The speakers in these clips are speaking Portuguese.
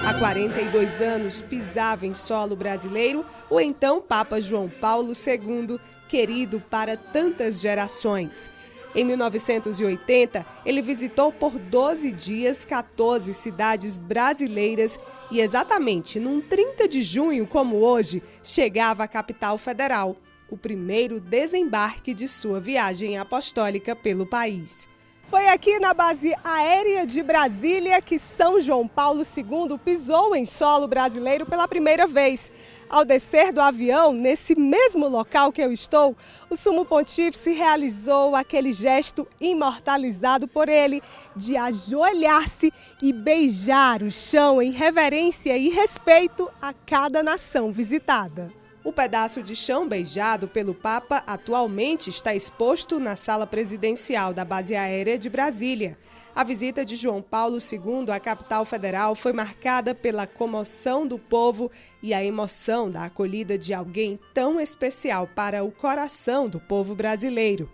Há 42 anos pisava em solo brasileiro o então Papa João Paulo II, querido para tantas gerações. Em 1980, ele visitou por 12 dias 14 cidades brasileiras e exatamente num 30 de junho, como hoje, chegava à capital federal, o primeiro desembarque de sua viagem apostólica pelo país. Foi aqui na base aérea de Brasília que São João Paulo II pisou em solo brasileiro pela primeira vez. Ao descer do avião, nesse mesmo local que eu estou, o Sumo Pontífice realizou aquele gesto imortalizado por ele de ajoelhar-se e beijar o chão em reverência e respeito a cada nação visitada. O pedaço de chão beijado pelo Papa atualmente está exposto na sala presidencial da base aérea de Brasília. A visita de João Paulo II à capital federal foi marcada pela comoção do povo e a emoção da acolhida de alguém tão especial para o coração do povo brasileiro.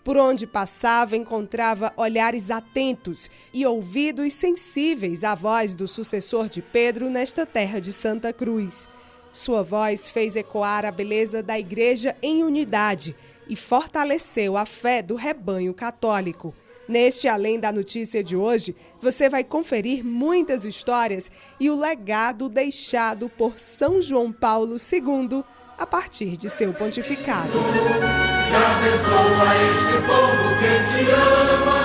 Por onde passava, encontrava olhares atentos e ouvidos sensíveis à voz do sucessor de Pedro nesta terra de Santa Cruz. Sua voz fez ecoar a beleza da igreja em unidade e fortaleceu a fé do rebanho católico. Neste Além da Notícia de hoje, você vai conferir muitas histórias e o legado deixado por São João Paulo II a partir de seu pontificado. E abençoa este povo que te ama.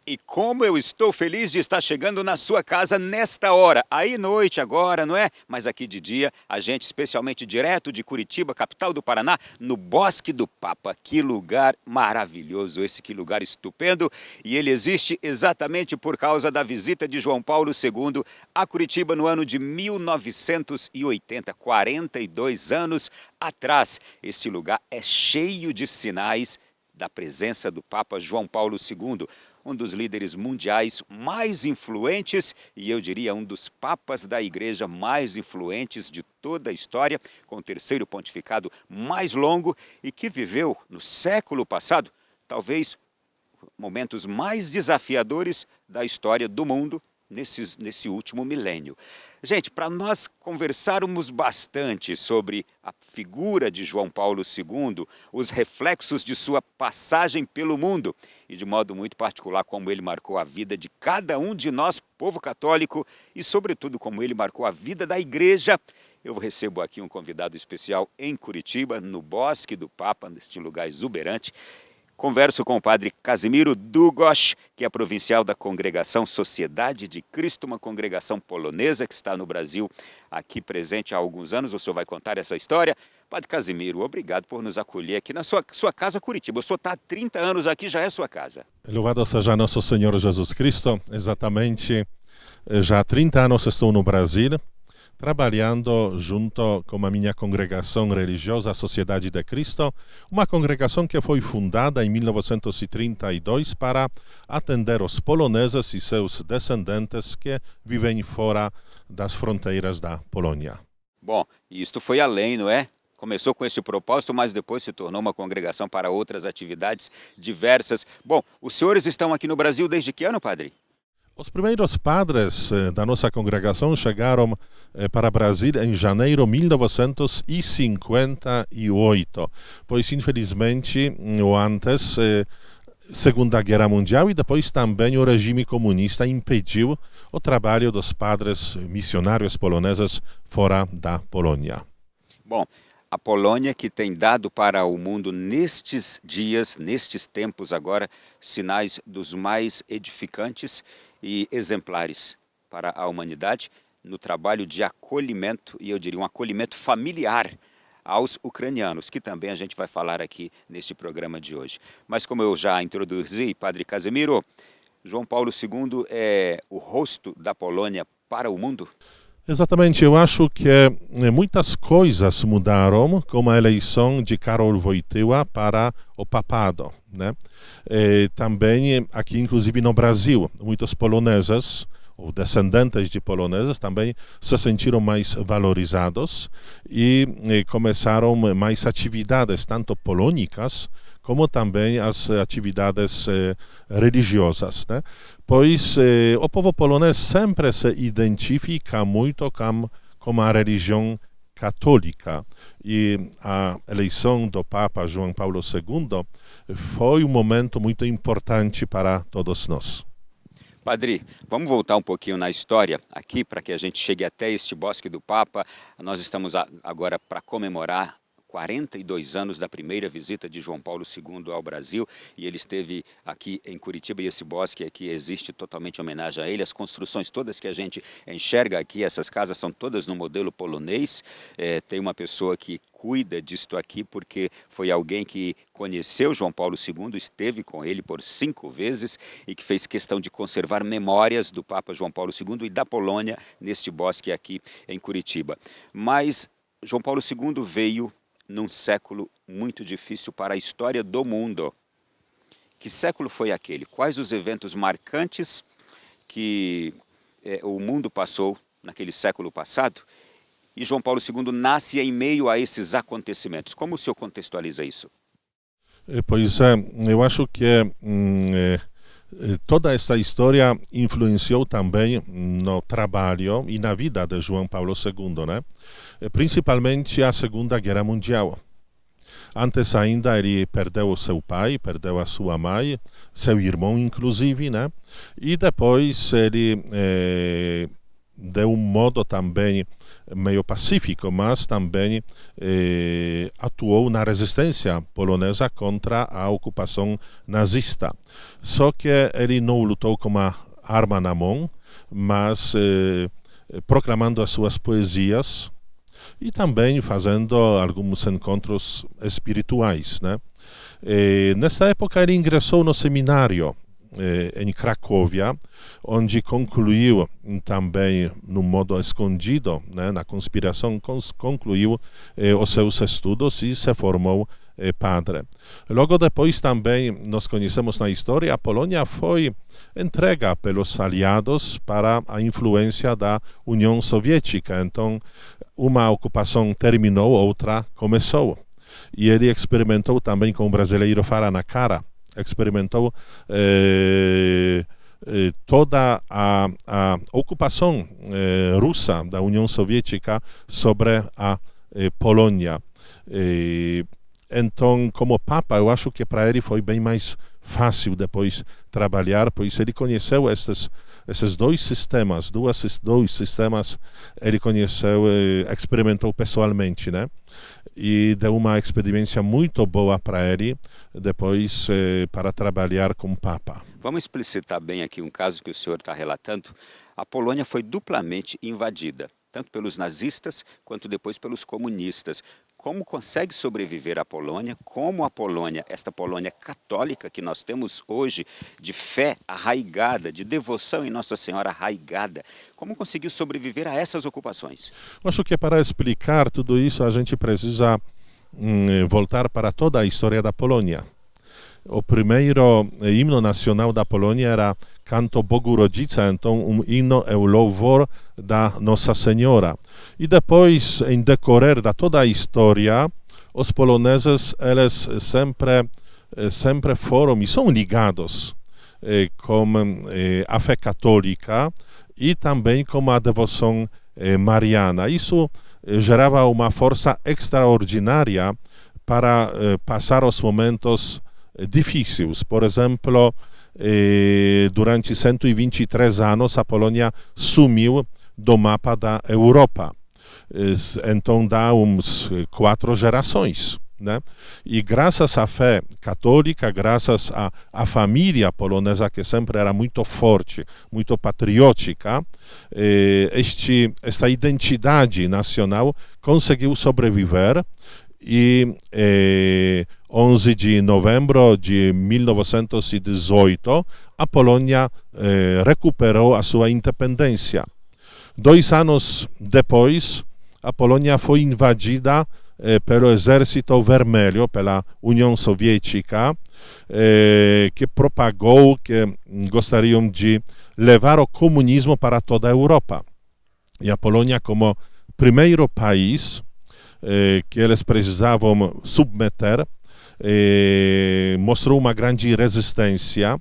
E como eu estou feliz de estar chegando na sua casa nesta hora. Aí noite agora, não é? Mas aqui de dia, a gente especialmente direto de Curitiba, capital do Paraná, no Bosque do Papa. Que lugar maravilhoso esse, que lugar estupendo. E ele existe exatamente por causa da visita de João Paulo II a Curitiba no ano de 1980, 42 anos atrás. Este lugar é cheio de sinais da presença do Papa João Paulo II, um dos líderes mundiais mais influentes e eu diria um dos papas da igreja mais influentes de toda a história, com o terceiro pontificado mais longo e que viveu no século passado, talvez momentos mais desafiadores da história do mundo nesse último milênio. Gente, para nós conversarmos bastante sobre a figura de João Paulo II, os reflexos de sua passagem pelo mundo e de modo muito particular como ele marcou a vida de cada um de nós, povo católico, e sobretudo como ele marcou a vida da igreja, eu recebo aqui um convidado especial em Curitiba, no Bosque do Papa, neste lugar exuberante. Converso com o padre Casimiro Długosz, que é provincial da Congregação Sociedade de Cristo, uma congregação polonesa que está no Brasil, aqui presente há alguns anos. O senhor vai contar essa história. Padre Casimiro, obrigado por nos acolher aqui na sua casa Curitiba. O senhor está há 30 anos aqui, já é sua casa. Louvado seja nosso Senhor Jesus Cristo. Exatamente, já há 30 anos estou no Brasil, trabalhando junto com a minha congregação religiosa, a Sociedade de Cristo, uma congregação que foi fundada em 1932 para atender os poloneses e seus descendentes que vivem fora das fronteiras da Polônia. Bom, isto foi além, não é? Começou com esse propósito, mas depois se tornou uma congregação para outras atividades diversas. Bom, os senhores estão aqui no Brasil desde que ano, padre? Os primeiros padres da nossa congregação chegaram para Brasil em janeiro de 1958, pois infelizmente ou antes Segunda Guerra Mundial e depois também o regime comunista impediu o trabalho dos padres missionários poloneses fora da Polônia. Bom, a Polônia que tem dado para o mundo nestes dias, nestes tempos agora, sinais dos mais edificantes e exemplares para a humanidade no trabalho de acolhimento, e eu diria um acolhimento familiar aos ucranianos, que também a gente vai falar aqui neste programa de hoje. Mas como eu já introduzi, Padre Casimiro, João Paulo II é o rosto da Polônia para o mundo? Exatamente, eu acho que muitas coisas mudaram com a eleição de Karol Wojtyła para o papado, né? Também aqui, inclusive no Brasil, muitos poloneses ou descendentes de poloneses também se sentiram mais valorizados e começaram mais atividades, tanto polônicas como também as atividades religiosas, né? Pois o povo polonês sempre se identifica muito com a religião católica e a eleição do Papa João Paulo II foi um momento muito importante para todos nós. Padre, vamos voltar um pouquinho na história aqui para que a gente chegue até este Bosque do Papa. Nós estamos agora para comemorar 42 anos da primeira visita de João Paulo II ao Brasil, e ele esteve aqui em Curitiba, e esse bosque aqui existe totalmente em homenagem a ele. As construções todas que a gente enxerga aqui, essas casas são todas no modelo polonês. Tem uma pessoa que cuida disto aqui, porque foi alguém que conheceu João Paulo II, esteve com ele por 5 vezes e que fez questão de conservar memórias do Papa João Paulo II e da Polônia neste bosque aqui em Curitiba. Mas João Paulo II veio num século muito difícil para a história do mundo. Que século foi aquele? Quais os eventos marcantes que o mundo passou naquele século passado? E João Paulo II nasce em meio a esses acontecimentos. Como o senhor contextualiza isso? Pois é, eu acho que toda esta história influenciou também no trabalho e na vida de João Paulo II, né? Principalmente a Segunda Guerra Mundial. Antes ainda ele perdeu seu pai, perdeu a sua mãe, seu irmão inclusive, né? E depois ele de um modo também meio pacífico, mas também atuou na resistência polonesa contra a ocupação nazista. Só que ele não lutou com uma arma na mão, mas proclamando as suas poesias e também fazendo alguns encontros espirituais, né? Nessa época ele ingressou no seminário em Cracóvia, onde concluiu também, num modo escondido, né, na conspiração, concluiu os seus estudos e se formou padre. Logo depois também, nós conhecemos na história, a Polônia foi entregue pelos aliados para a influência da União Soviética. Então, uma ocupação terminou, outra começou. E ele experimentou também com o brasileiro Fara na cara, experimentou toda a ocupação russa da União Soviética sobre a Polônia. Então, como Papa, eu acho que para ele foi bem mais fácil depois trabalhar, pois ele conheceu esses dois sistemas, dois sistemas ele conheceu, experimentou pessoalmente, né? E deu uma experiência muito boa para ele depois para trabalhar como Papa. Vamos explicitar bem aqui um caso que o senhor está relatando. A Polônia foi duplamente invadida, tanto pelos nazistas quanto depois pelos comunistas. Como consegue sobreviver a Polônia? Como a Polônia, esta Polônia católica que nós temos hoje, de fé arraigada, de devoção em Nossa Senhora arraigada, como conseguiu sobreviver a essas ocupações? Eu acho que para explicar tudo isso a gente precisa voltar para toda a história da Polônia. O primeiro hino nacional da Polônia era Canto Bogu Rodzica, então hino é o louvor da Nossa Senhora. E depois, em decorrer da toda a história, os poloneses eles sempre foram e são ligados com a fé católica e também com a devoção mariana. Isso gerava uma força extraordinária para passar os momentos difíceis. Por exemplo, durante 123 anos a Polônia sumiu do mapa da Europa. Então dá uns 4 gerações, né? E graças à fé católica, graças à família polonesa que sempre era muito forte, muito patriótica, esta identidade nacional conseguiu sobreviver. e 11 de novembro de 1918 a Polônia recuperou a sua independência. 2 anos depois, a Polônia foi invadida pelo Exército Vermelho, pela União Soviética, que propagou que gostariam de levar o comunismo para toda a Europa. E a Polônia, como primeiro país que eles precisavam submeter, mostrou uma grande resistência.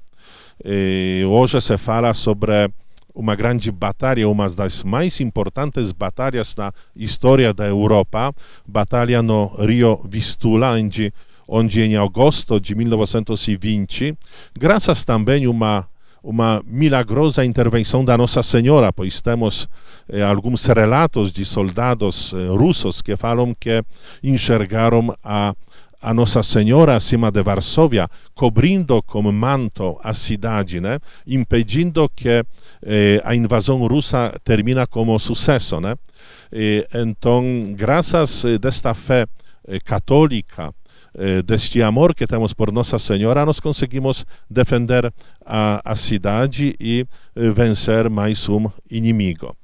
Hoje se fala sobre uma grande batalha, uma das mais importantes batalhas na história da Europa, batalha no Rio Vistula, onde em agosto de 1920, graças também a uma milagrosa intervenção da Nossa Senhora, pois temos alguns relatos de soldados russos que falam que enxergaram a Nossa Senhora acima de Varsóvia, cobrindo com manto a cidade, né? Impedindo que a invasão russa termine como sucesso, né? Então, graças a esta fé católica, deste amor que temos por Nossa Senhora, nós conseguimos defender a cidade e vencer mais um inimigo.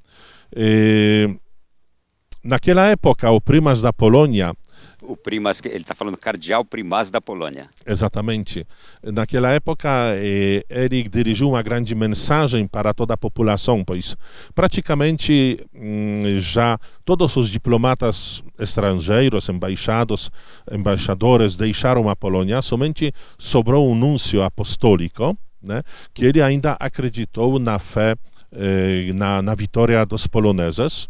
Naquela época, o primas da Polônia, O primas, ele está falando cardeal primaz da Polônia. exatamente. Naquela época, ele dirigiu uma grande mensagem para toda a população, pois praticamente já todos os diplomatas estrangeiros, embaixadores deixaram a Polônia, somente sobrou um núncio apostólico, né, que ele ainda acreditou na fé, na vitória dos poloneses.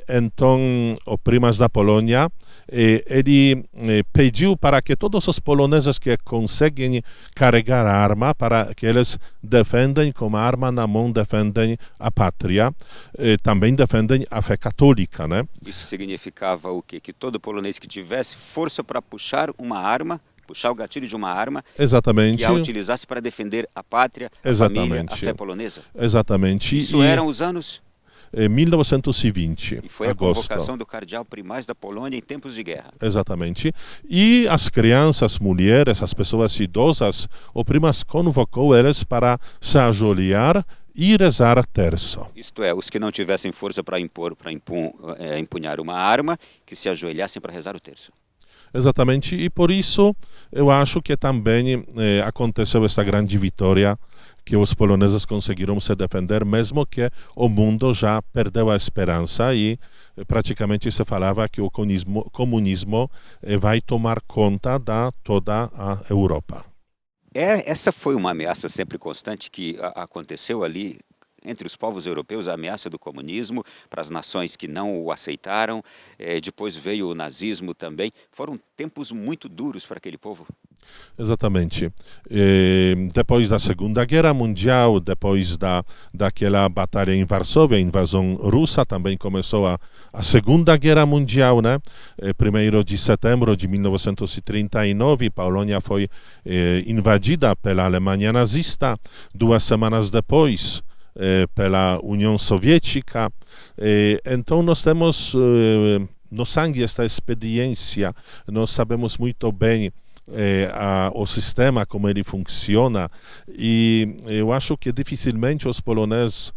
Então, o primas da Polônia, ele pediu para que todos os poloneses que conseguem carregar a arma, para que eles defendem com a arma na mão, defendem a pátria, também defendem a fé católica, né? Isso significava o quê? Que todo polonês que tivesse força para puxar uma arma, puxar o gatilho de uma arma, Exatamente. e a utilizasse para defender a pátria, a família, a fé polonesa. Exatamente. Isso eram os anos? 1920, E foi agosto. a convocação do cardeal primaz da Polônia em tempos de guerra. Exatamente. E as crianças, mulheres, as pessoas idosas, o primas convocou eles para se ajoelhar e rezar terço. Isto é, os que não tivessem força para empunhar uma arma, que se ajoelhassem para rezar o terço. Exatamente, e por isso eu acho que também aconteceu esta grande vitória, que os poloneses conseguiram se defender, mesmo que o mundo já perdeu a esperança e praticamente se falava que o comunismo vai tomar conta de toda a Europa. Essa foi uma ameaça sempre constante que aconteceu ali entre os povos europeus, a ameaça do comunismo para as nações que não o aceitaram. Depois veio o nazismo também. Foram tempos muito duros para aquele povo. Exatamente. Depois da Segunda Guerra Mundial, depois daquela batalha em Varsóvia, a invasão russa, também começou a Segunda Guerra Mundial, né? 1º de setembro de 1939, Polônia foi invadida pela Alemanha nazista. 2 semanas depois, pela União Soviética. Então nós temos no sangue esta experiência, nós sabemos muito bem o sistema, como ele funciona, e eu acho que dificilmente os poloneses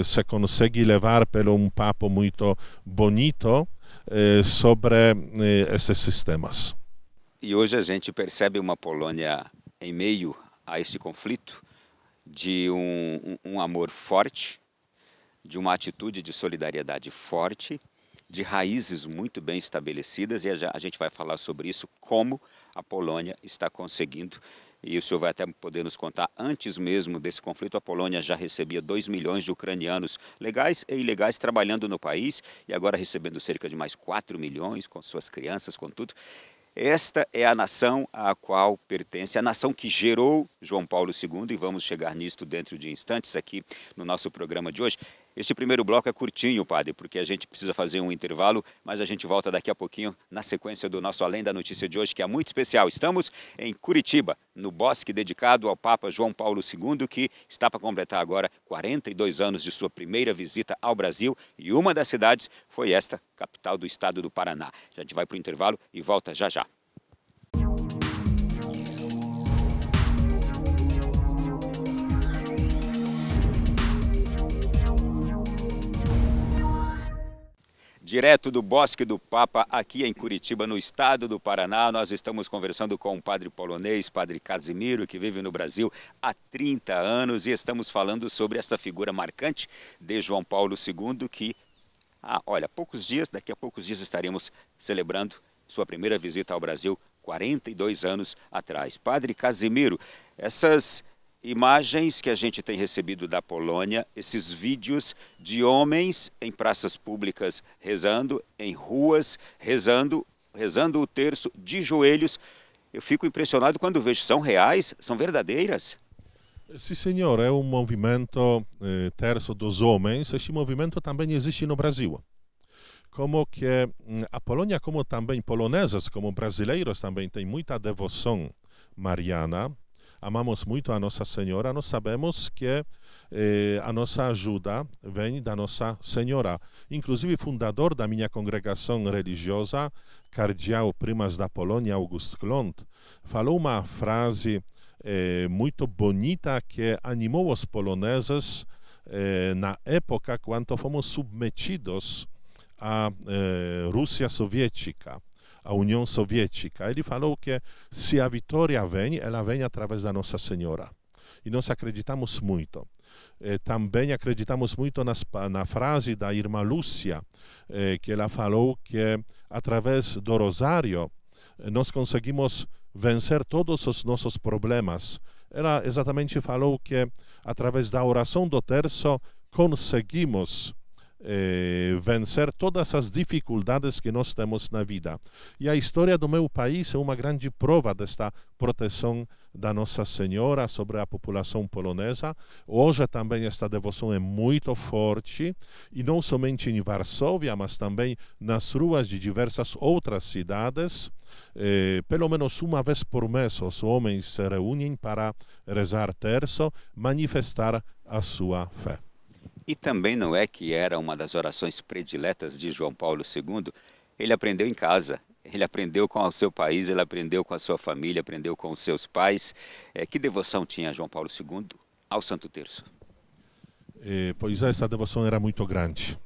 se conseguem levar pelo um papo muito bonito sobre esses sistemas. E hoje a gente percebe uma Polônia em meio a esse conflito, de um amor forte, de uma atitude de solidariedade forte, de raízes muito bem estabelecidas, e a gente vai falar sobre isso, como a Polônia está conseguindo, e o senhor vai até poder nos contar, antes mesmo desse conflito, a Polônia já recebia 2 milhões de ucranianos legais e ilegais trabalhando no país, e agora recebendo cerca de mais 4 milhões, com suas crianças, com tudo. Esta é a nação à qual pertence, a nação que gerou João Paulo II, e vamos chegar nisto dentro de instantes aqui no nosso programa de hoje. Este primeiro bloco é curtinho, padre, porque a gente precisa fazer um intervalo, mas a gente volta daqui a pouquinho na sequência do nosso Além da Notícia de hoje, que é muito especial. Estamos em Curitiba, no bosque dedicado ao Papa João Paulo II, que está para completar agora 42 anos de sua primeira visita ao Brasil, e uma das cidades foi esta, capital do estado do Paraná. A gente vai para o intervalo e volta já já. Direto do Bosque do Papa, aqui em Curitiba, no estado do Paraná, nós estamos conversando com o padre polonês, padre Casimiro, que vive no Brasil há 30 anos, e estamos falando sobre essa figura marcante de João Paulo II, que, daqui a poucos dias estaremos celebrando sua primeira visita ao Brasil, 42 anos atrás. Padre Casimiro, essas imagens que a gente tem recebido da Polônia, esses vídeos de homens em praças públicas rezando, em ruas rezando o terço de joelhos. Eu fico impressionado quando vejo, são reais, são verdadeiras? Sim, senhor, é um movimento terço dos homens. Esse movimento também existe no Brasil. Como que a Polônia, como também poloneses, como brasileiros, também tem muita devoção mariana. Amamos muito a Nossa Senhora, nós sabemos que a nossa ajuda vem da Nossa Senhora. Inclusive, fundador da minha congregação religiosa, cardeal Primas da Polônia, August Klont, falou uma frase muito bonita que animou os poloneses na época quando fomos submetidos à Rússia soviética, a União Soviética. Ele falou que se a vitória vem, ela vem através da Nossa Senhora. E nós acreditamos muito. Também acreditamos muito na frase da irmã Lúcia, que ela falou que através do rosário nós conseguimos vencer todos os nossos problemas. Ela exatamente falou que através da oração do terço conseguimos vencer todas as dificuldades que nós temos na vida. E a história do meu país é uma grande prova desta proteção da Nossa Senhora sobre a população polonesa. Hoje também esta devoção é muito forte, e não somente em Varsóvia, mas também nas ruas de diversas outras cidades. Pelo menos uma vez por mês os homens se reúnem para rezar terço, manifestar a sua fé. E também não é que era uma das orações prediletas de João Paulo II? Ele aprendeu em casa, ele aprendeu com o seu país, ele aprendeu com a sua família, aprendeu com os seus pais. Que devoção tinha João Paulo II ao Santo Terço? Pois essa devoção era muito grande.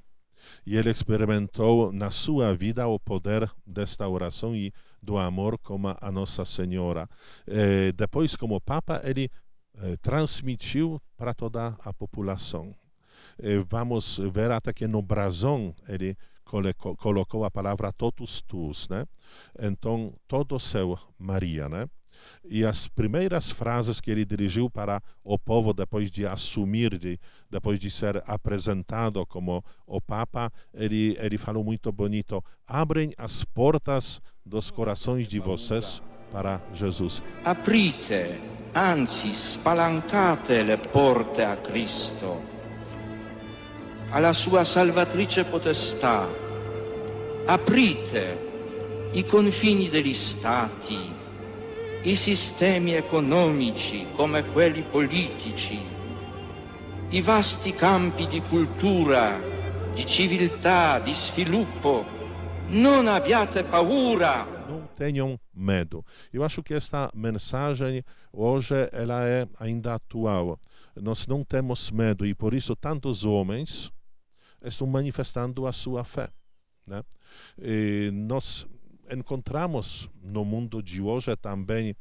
E ele experimentou na sua vida o poder desta oração e do amor como a Nossa Senhora. Depois, como Papa, ele transmitiu para toda a população. Vamos ver até que no brasão ele colocou a palavra totus tuus, né? Então, todo seu Maria, né? E as primeiras frases que ele dirigiu para o povo depois de assumir, depois de ser apresentado como o Papa, ele falou muito bonito: abrem as portas dos corações de vocês para Jesus. Aprite, anzi spalancate le porte a Cristo, alla sua salvatrice potestà. Aprite i confini degli stati, i sistemi economici come quelli politici, i vasti campi di cultura, di civiltà, di sviluppo. Non abbiate paura. Não tenham medo. Eu acho que esta mensagem hoje ela é ainda atual. Nós não temos medo, e por isso tantos homens estão manifestando a sua fé, né? E nós encontramos no mundo de hoje também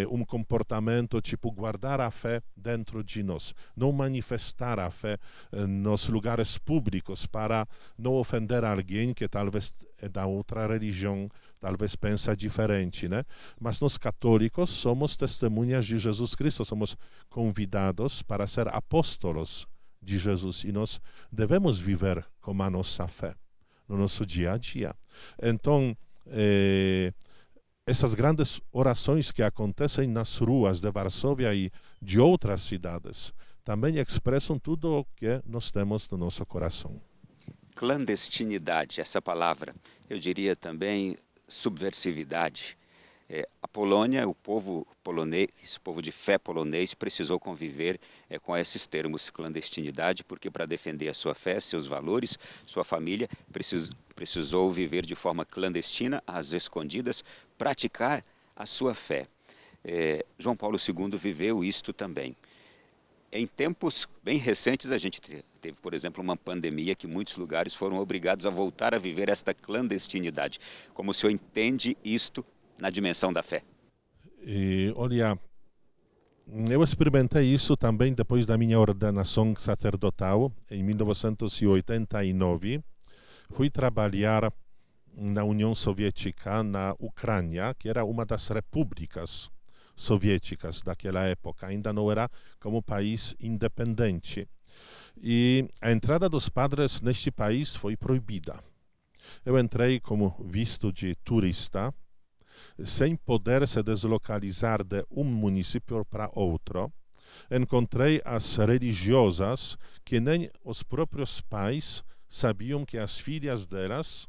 um comportamento tipo guardar a fé dentro de nós, não manifestar a fé nos lugares públicos para não ofender alguém que talvez é da outra religião, talvez pensa diferente, né? Mas nós católicos somos testemunhas de Jesus Cristo, somos convidados para ser apóstolos de Jesus, e nós devemos viver com a nossa fé no nosso dia a dia. Então, essas grandes orações que acontecem nas ruas de Varsóvia e de outras cidades também expressam tudo o que nós temos no nosso coração. Clandestinidade, essa palavra, eu diria também subversividade. A Polônia, o povo polonês, o povo de fé polonês, precisou conviver com esses termos clandestinidade, porque para defender a sua fé, seus valores, sua família, precisou viver de forma clandestina, às escondidas, praticar a sua fé. João Paulo II viveu isto também. Em tempos bem recentes, a gente teve, por exemplo, uma pandemia que muitos lugares foram obrigados a voltar a viver esta clandestinidade. Como o senhor entende isto na dimensão da fé? Olha, eu experimentei isso também depois da minha ordenação sacerdotal, em 1989. Fui trabalhar na União Soviética, na Ucrânia, que era uma das repúblicas soviéticas daquela época, ainda não era como país independente. E a entrada dos padres neste país foi proibida. Eu entrei como visto de turista, sem poder se deslocalizar de um município para outro. Encontrei as religiosas que nem os próprios pais sabiam que as filhas delas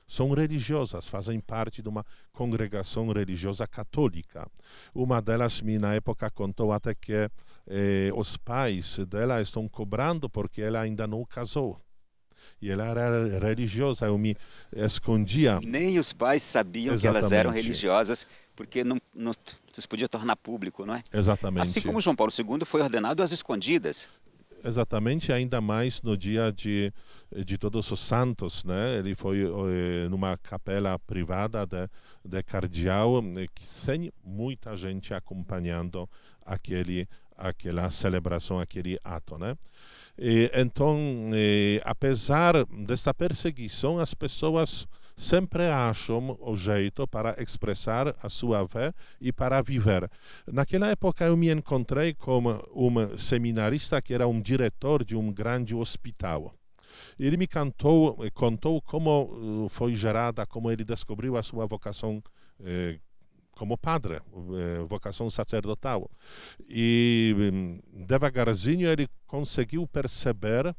são religiosas, fazem parte de uma congregação religiosa católica. Uma delas me, na época, contou até que os pais dela estão cobrando porque ela ainda não casou. E ela era religiosa, eu me escondia. Nem os pais sabiam que elas eram religiosas, porque não se podia tornar público, não é? Exatamente. Assim como João Paulo II foi ordenado às escondidas. Exatamente, ainda mais no dia de Todos os Santos, né? Ele foi numa capela privada de cardeal, sem muita gente acompanhando aquela celebração, aquele ato, né? Então, apesar desta perseguição, as pessoas sempre acham o jeito para expressar a sua fé e para viver. Naquela época eu me encontrei com um seminarista que era um diretor de um grande hospital. Ele me contou como foi gerada, como ele descobriu a sua vocação como padre, vocação sacerdotal. E devagarzinho ele conseguiu perceber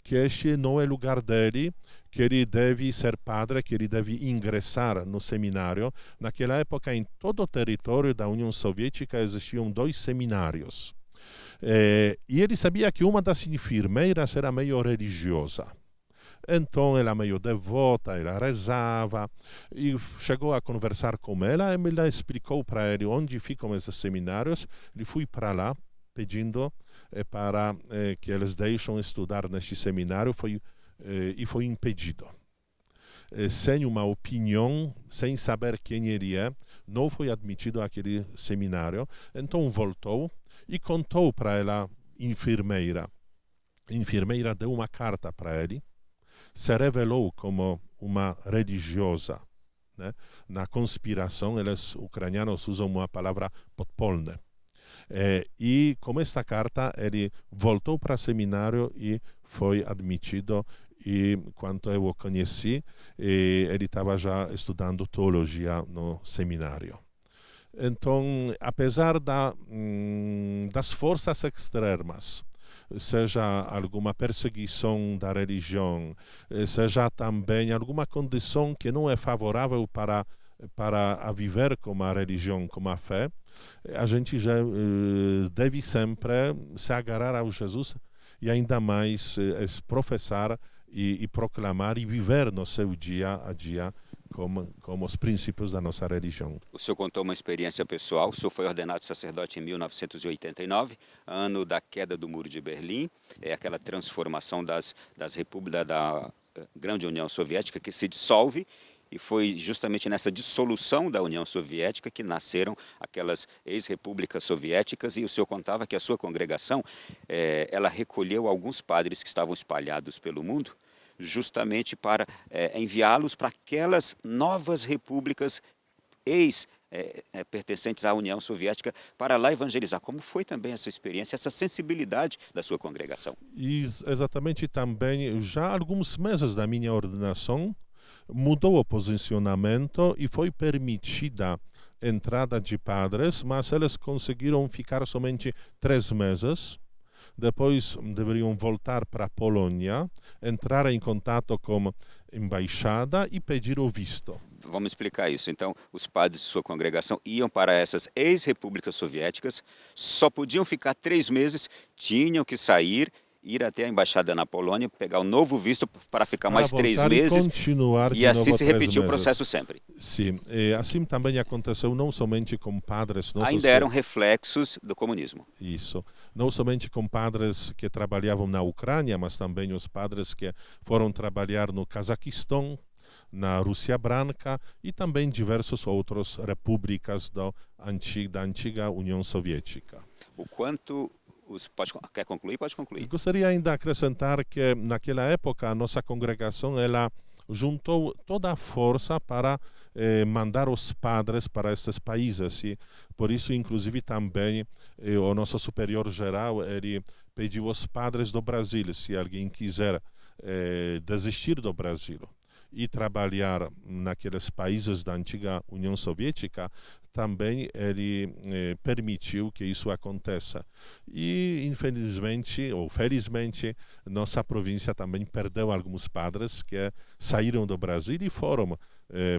que este não é lugar dele, que ele deve ser padre, que ele deve ingressar no seminário. Naquela época, em todo o território da União Soviética, existiam 2 seminários. E ele sabia que uma das enfermeiras era meio religiosa. Então, ela meio devota, ela rezava, e chegou a conversar com ela, e ela explicou para ele onde ficam esses seminários. Ele foi para lá, pedindo para que eles deixem estudar neste seminário, e foi impedido. Sem uma opinião, sem saber quem ele é, não foi admitido àquele seminário. Então voltou e contou para ela, enfermeira. A enfermeira deu uma carta para ele, se revelou como uma religiosa, né? Na conspiração, eles ucranianos usam uma palavra podpolne. E com esta carta ele voltou para o seminário e foi admitido. E quando eu o conheci, ele estava já estudando teologia no seminário. Então, apesar das forças extremas, seja alguma perseguição da religião, seja também alguma condição que não é favorável para a viver com a religião, com a fé, a gente já deve sempre se agarrar ao Jesus e ainda mais professar e proclamar e viver no seu dia a dia como os princípios da nossa religião. O senhor contou uma experiência pessoal. O senhor foi ordenado sacerdote em 1989, ano da queda do Muro de Berlim, aquela transformação das repúblicas da Grande União Soviética que se dissolve. E foi justamente nessa dissolução da União Soviética que nasceram aquelas ex-repúblicas soviéticas, e o senhor contava que a sua congregação ela recolheu alguns padres que estavam espalhados pelo mundo, justamente para enviá-los para aquelas novas repúblicas pertencentes à União Soviética, para lá evangelizar. Como foi também essa experiência, essa sensibilidade da sua congregação? E exatamente também, já há alguns meses da minha ordenação, mudou o posicionamento e foi permitida a entrada de padres, mas eles conseguiram ficar somente 3 meses. depois deveriam voltar para a Polônia, entrar em contato com a embaixada e pedir o visto. Vamos explicar isso. Então, os padres de sua congregação iam para essas ex-repúblicas soviéticas, só podiam ficar 3 meses, tinham que sair, ir até a embaixada na Polônia, pegar um novo visto para ficar mais 3 meses e assim se repetiu o processo sempre. Sim, assim também aconteceu não somente com padres... Ainda eram reflexos do comunismo. Isso, não somente com padres que trabalhavam na Ucrânia, mas também os padres que foram trabalhar no Cazaquistão, na Rússia Branca e também diversas outras repúblicas da antiga União Soviética. O quanto... Quer concluir? Pode concluir. Gostaria ainda de acrescentar que naquela época a nossa congregação ela juntou toda a força para mandar os padres para estes países e por isso inclusive também o nosso superior geral ele pediu aos padres do Brasil, se alguém quiser desistir do Brasil e trabalhar naqueles países da antiga União Soviética, também ele permitiu que isso aconteça. E, infelizmente, ou felizmente, nossa província também perdeu alguns padres que saíram do Brasil e foram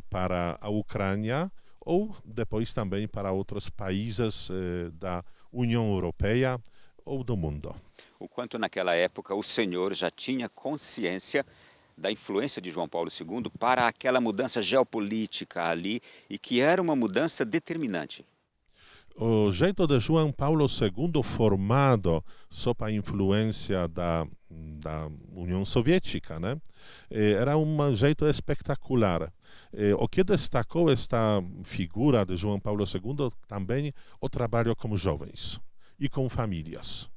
para a Ucrânia ou depois também para outros países da União Europeia ou do mundo. O quanto naquela época o senhor já tinha consciência da influência de João Paulo II para aquela mudança geopolítica ali e que era uma mudança determinante. O jeito de João Paulo II formado sob a influência da União Soviética, né? Era um jeito espetacular. O que destacou esta figura de João Paulo II também o trabalho com jovens e com famílias.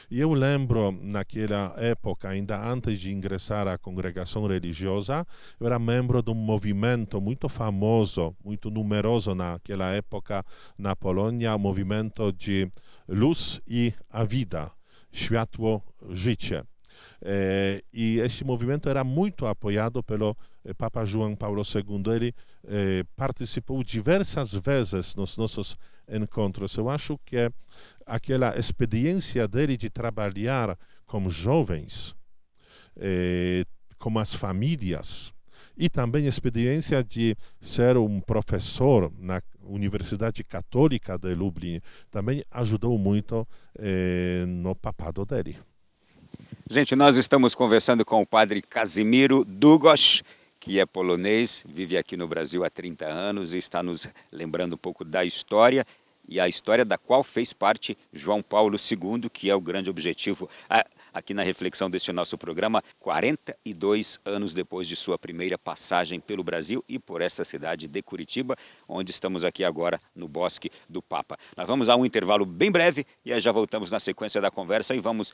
E eu lembro, naquela época, ainda antes de ingressar à congregação religiosa, eu era membro de um movimento muito famoso, muito numeroso naquela época na Polônia, o movimento de Luz e a Vida, Światło Życie. E esse movimento era muito apoiado pelo Papa João Paulo II. Ele participou diversas vezes nos nossos encontros. Eu acho que aquela experiência dele de trabalhar com jovens, com as famílias, e também a experiência de ser um professor na Universidade Católica de Lublin, também ajudou muito no papado dele. Gente, nós estamos conversando com o padre Kazimiro Długosz, que é polonês, vive aqui no Brasil há 30 anos e está nos lembrando um pouco da história e a história da qual fez parte João Paulo II, que é o grande objetivo aqui na reflexão deste nosso programa, 42 anos depois de sua primeira passagem pelo Brasil e por essa cidade de Curitiba, onde estamos aqui agora no Bosque do Papa. Nós vamos a um intervalo bem breve e aí já voltamos na sequência da conversa e vamos...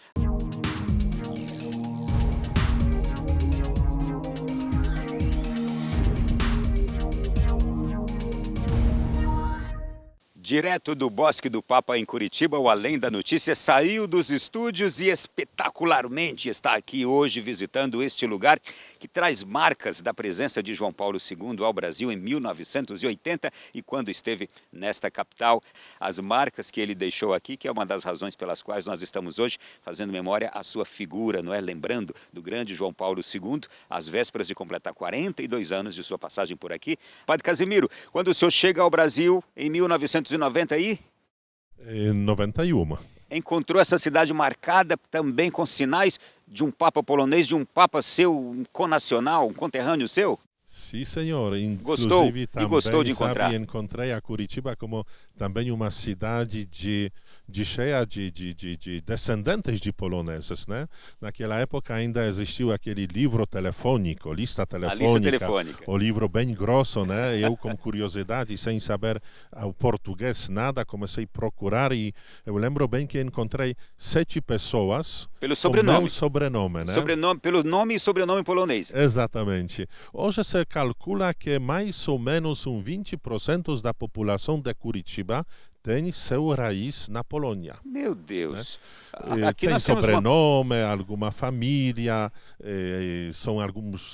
Direto do Bosque do Papa em Curitiba, o Além da Notícia saiu dos estúdios e espetacularmente está aqui hoje visitando este lugar que traz marcas da presença de João Paulo II ao Brasil em 1980 e quando esteve nesta capital. As marcas que ele deixou aqui, que é uma das razões pelas quais nós estamos hoje fazendo memória à sua figura, não é? Lembrando do grande João Paulo II, às vésperas de completar 42 anos de sua passagem por aqui. Padre Kazimiro, quando o senhor chega ao Brasil em 1990 aí? Em 91. Encontrou essa cidade marcada também com sinais de um Papa polonês, de um Papa seu, um connacional, um conterrâneo seu? Sim, senhor. Gostou? Inclusive, E gostou de encontrar? Encontrei a Curitiba como também uma cidade cheia de descendentes de poloneses, né? Naquela época ainda existiu aquele livro telefônico, lista telefônica. O livro bem grosso, né? Eu, com curiosidade, sem saber o português nada, comecei a procurar e eu lembro bem que encontrei 7 pessoas pelo sobrenome. Com meu sobrenome, né? Pelo nome e sobrenome polonês. Exatamente. Hoje se calcula que mais ou menos 20% da população de Curitiba tem seu raiz na Polônia. Meu Deus! Né? Aqui tem nós temos sobrenome, alguma família, são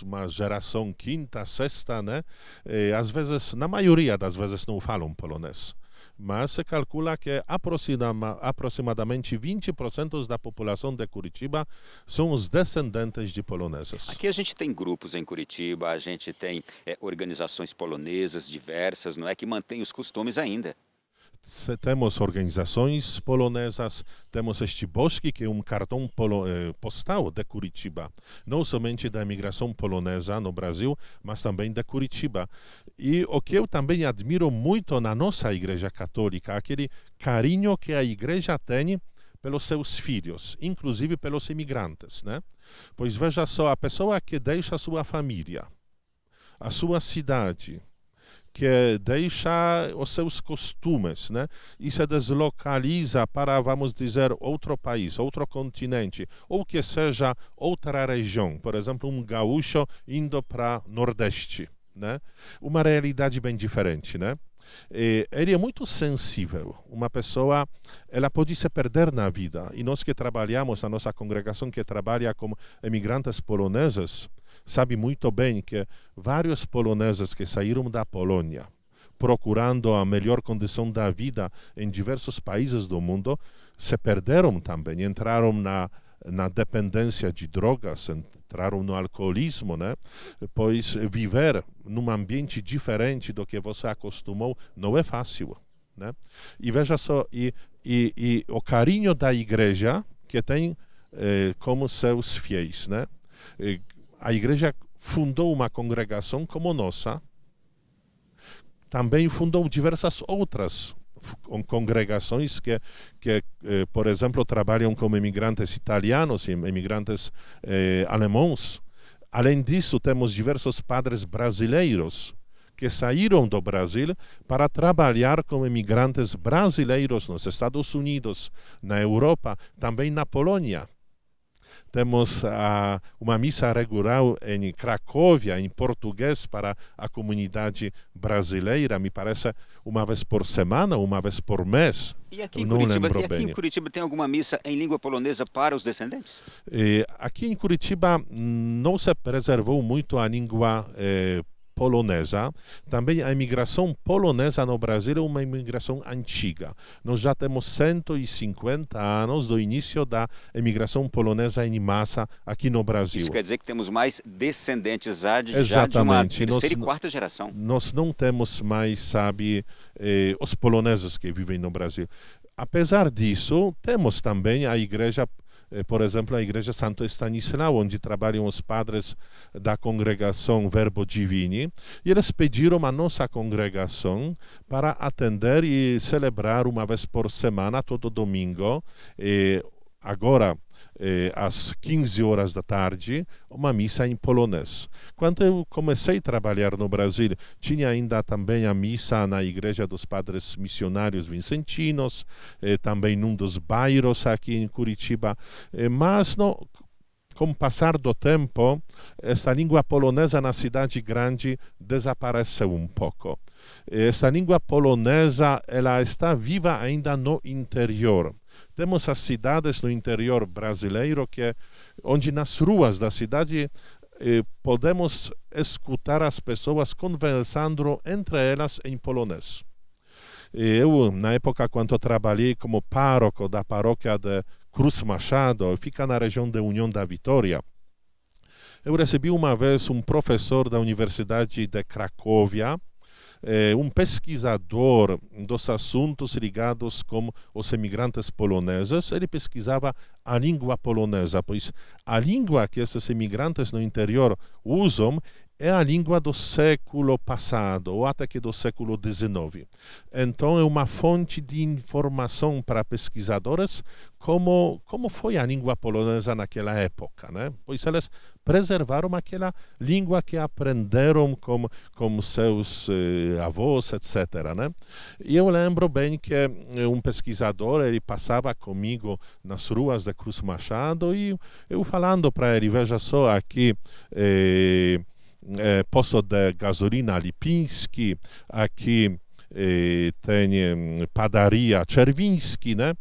uma geração quinta, sexta, né? Às vezes, na maioria das vezes, não falam polonês. mas se calcula que aproximadamente 20% da população de Curitiba são os descendentes de poloneses. Aqui a gente tem grupos em Curitiba, a gente tem organizações polonesas diversas, não é, que mantêm os costumes ainda. Temos organizações polonesas, temos este bosque, que é um cartão postal de Curitiba, não somente da imigração polonesa no Brasil, mas também de Curitiba. E o que eu também admiro muito na nossa Igreja Católica, aquele carinho que a Igreja tem pelos seus filhos, inclusive pelos imigrantes, né? Pois veja só, a pessoa que deixa a sua família, a sua cidade, que deixa os seus costumes, né? E se deslocaliza para, vamos dizer, outro país, outro continente, ou que seja outra região, por exemplo, um gaúcho indo para Nordeste, né? Uma realidade bem diferente, né? Ele é muito sensível. Uma pessoa, ela pode se perder na vida. E nós que trabalhamos, a nossa congregação que trabalha com imigrantes poloneses, sabe muito bem que vários poloneses que saíram da Polônia, procurando a melhor condição da vida em diversos países do mundo, se perderam também, entraram na dependência de drogas, entraram no alcoolismo, né? Pois viver num ambiente diferente do que você acostumou não é fácil, né? E veja só, e o carinho da igreja que tem como seus fiéis, né? A igreja fundou uma congregação como nossa, também fundou diversas outras congregações que por exemplo, trabalham com imigrantes italianos e imigrantes alemãos. Além disso, temos diversos padres brasileiros que saíram do Brasil para trabalhar com imigrantes brasileiros nos Estados Unidos, na Europa, também na Polônia. Temos uma missa regular em Cracóvia, em português, para a comunidade brasileira, me parece, uma vez por semana, uma vez por mês. E aqui em Curitiba tem alguma missa em língua polonesa para os descendentes? Aqui em Curitiba não se preservou muito a língua polonesa. Também a imigração polonesa no Brasil é uma imigração antiga. Nós já temos 150 anos do início da imigração polonesa em massa aqui no Brasil. Isso quer dizer que temos mais descendentes já de uma terceira e quarta geração. Nós não temos mais, sabe, os poloneses que vivem no Brasil. Apesar disso, temos também a igreja, por exemplo, a Igreja Santo Stanislau, onde trabalham os padres da congregação Verbo Divini, e eles pediram a nossa congregação para atender e celebrar uma vez por semana, todo domingo, agora às 15 horas da tarde, uma missa em polonês. Quando eu comecei a trabalhar no Brasil, tinha ainda também a missa na Igreja dos Padres Missionários Vincentinos, também num dos bairros aqui em Curitiba, mas com o passar do tempo, esta língua polonesa na cidade grande desapareceu um pouco. Esta língua polonesa, ela está viva ainda no interior. Temos as cidades no interior brasileiro onde nas ruas da cidade podemos escutar as pessoas conversando entre elas em polonês. Eu, na época, quando trabalhei como pároco da paróquia de Cruz Machado, fica na região de União da Vitória, eu recebi uma vez um professor da Universidade de Cracóvia, um pesquisador dos assuntos ligados com os imigrantes poloneses. Ele pesquisava a língua polonesa, pois a língua que esses imigrantes no interior usam é a língua do século passado, ou até que do século XIX. Então, é uma fonte de informação para pesquisadores como foi a língua polonesa naquela época, né? Pois eles preservaram aquela língua que aprenderam com seus avós, etc., né? E eu lembro bem que um pesquisador, ele passava comigo nas ruas de Cruz Machado e eu falando para ele, veja só, aqui posto de gasolina Lipinski, aqui tem padaria Czerwiński, né?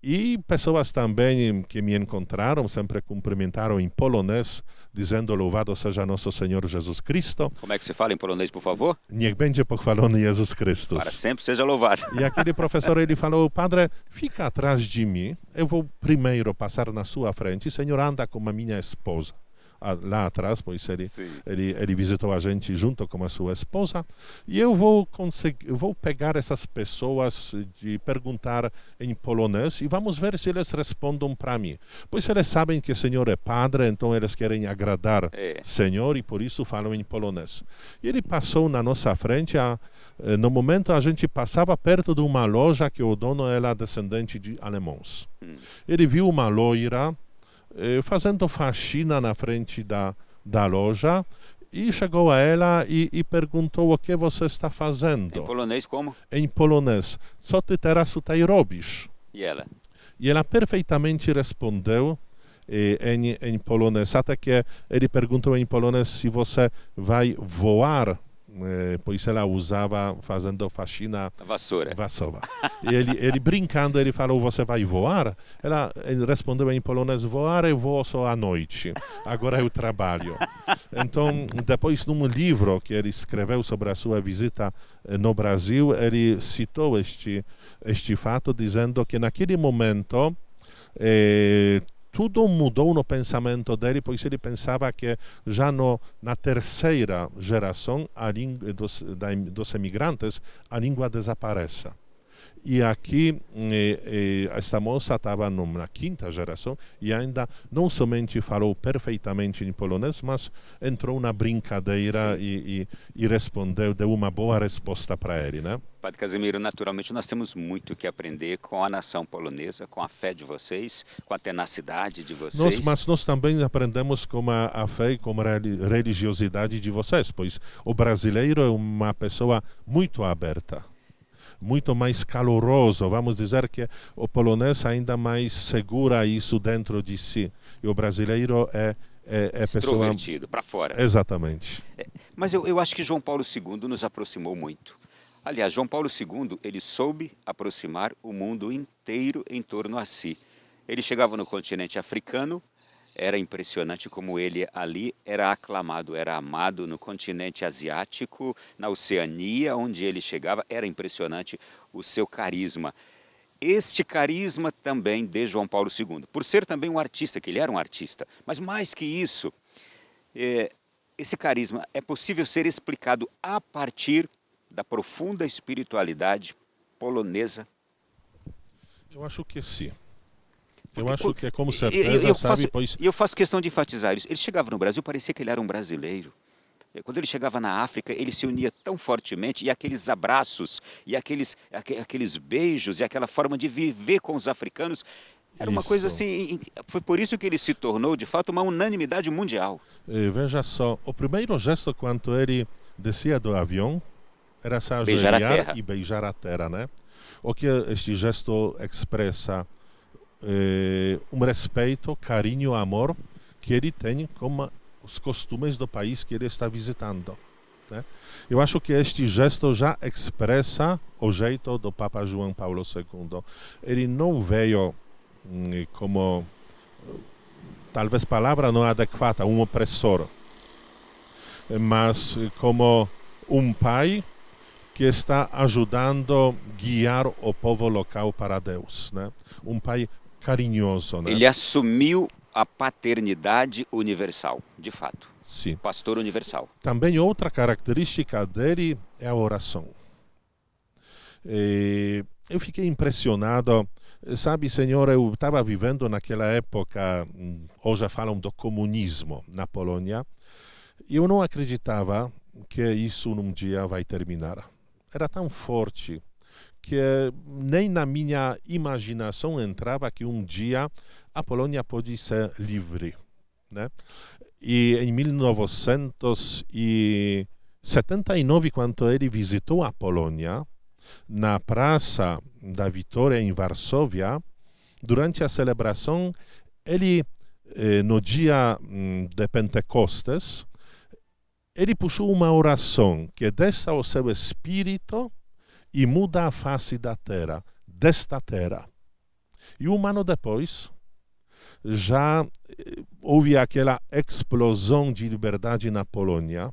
E pessoas também que me encontraram sempre cumprimentaram em polonês, dizendo louvado seja nosso Senhor Jesus Cristo. Como é que se fala em polonês, por favor? Niech będzie pochwalony Jezus Chrystus. Para sempre seja louvado. E aquele professor, ele falou, padre, fica atrás de mim, eu vou primeiro passar na sua frente, o senhor anda com a minha esposa. Lá atrás, pois ele visitou a gente junto com a sua esposa, e eu vou pegar essas pessoas e perguntar em polonês e vamos ver se eles respondem para mim. Pois eles sabem que o Senhor é padre, então eles querem agradar o Senhor e por isso falam em polonês. E ele passou na nossa frente, no momento a gente passava perto de uma loja que o dono era descendente de alemãos. Ele viu uma loira fazendo faxina na frente da loja e chegou a ela e perguntou o que você está fazendo. Em polonês como? Em polonês. Co ty teraz tutaj robisz? E ela? E ela perfeitamente respondeu em polonês. Até que ele perguntou em polonês se você vai voar, pois ela usava fazendo faxina vassoura. E ele brincando, ele falou, você vai voar? Ele respondeu em polonês, voar eu vou só à noite, agora eu trabalho. Então, depois num livro que ele escreveu sobre a sua visita no Brasil, ele citou este fato, dizendo que naquele momento tudo mudou no pensamento dele, pois ele pensava que já na terceira geração dos emigrantes a língua desaparece. E aqui esta moça estava na quinta geração e ainda não somente falou perfeitamente em polonês, mas entrou na brincadeira e respondeu, deu uma boa resposta para ele, né? Padre Casimiro, naturalmente nós temos muito que aprender com a nação polonesa, com a fé de vocês, com a tenacidade de vocês. Mas nós também aprendemos com a fé e com a religiosidade de vocês, pois o brasileiro é uma pessoa muito aberta, muito mais caloroso, vamos dizer que o polonês ainda mais segura isso dentro de si, e o brasileiro é extrovertido, para fora. Exatamente. Mas eu acho que João Paulo II nos aproximou muito. Aliás, João Paulo II, ele soube aproximar o mundo inteiro em torno a si. Ele chegava no continente africano, era impressionante como ele ali era aclamado, era amado no continente asiático, na Oceania, onde ele chegava, era impressionante o seu carisma. Este carisma também de João Paulo II, por ser também um artista, que ele era um artista, mas mais que isso, esse carisma é possível ser explicado a partir da profunda espiritualidade polonesa? Eu acho que sim. Eu acho que é com certeza, pois... E eu faço questão de enfatizar isso. Ele chegava no Brasil, parecia que ele era um brasileiro. Quando ele chegava na África, ele se unia tão fortemente, e aqueles abraços, e aqueles beijos, e aquela forma de viver com os africanos, era uma coisa assim, foi por isso que ele se tornou, de fato, uma unanimidade mundial. Veja só, o primeiro gesto quando ele descia do avião, era se ajoelhar e beijar a terra, né? O que este gesto expressa respeito, carinho, amor que ele tem com os costumes do país que ele está visitando, né? Eu acho que este gesto já expressa o jeito do Papa João Paulo II. Ele não veio como, talvez palavra não adequada, um opressor, mas como um pai que está ajudando a guiar o povo local para Deus, né? Um pai carinhoso, né? Ele assumiu a paternidade universal, de fato. Sim. Pastor universal. Também outra característica dele é a oração. Eu fiquei impressionado. Sabe, senhor, eu estava vivendo naquela época, hoje falam do comunismo na Polônia, e eu não acreditava que isso num dia vai terminar. Era tão forte que nem na minha imaginação entrava que um dia a Polônia pode ser livre, né? E em 1979, quando ele visitou a Polônia, na Praça da Vitória em Varsóvia, durante a celebração, ele, no dia de Pentecostes, ele puxou uma oração que desce o seu espírito e muda a face da terra, desta terra. E um ano depois, já houve aquela explosão de liberdade na Polônia.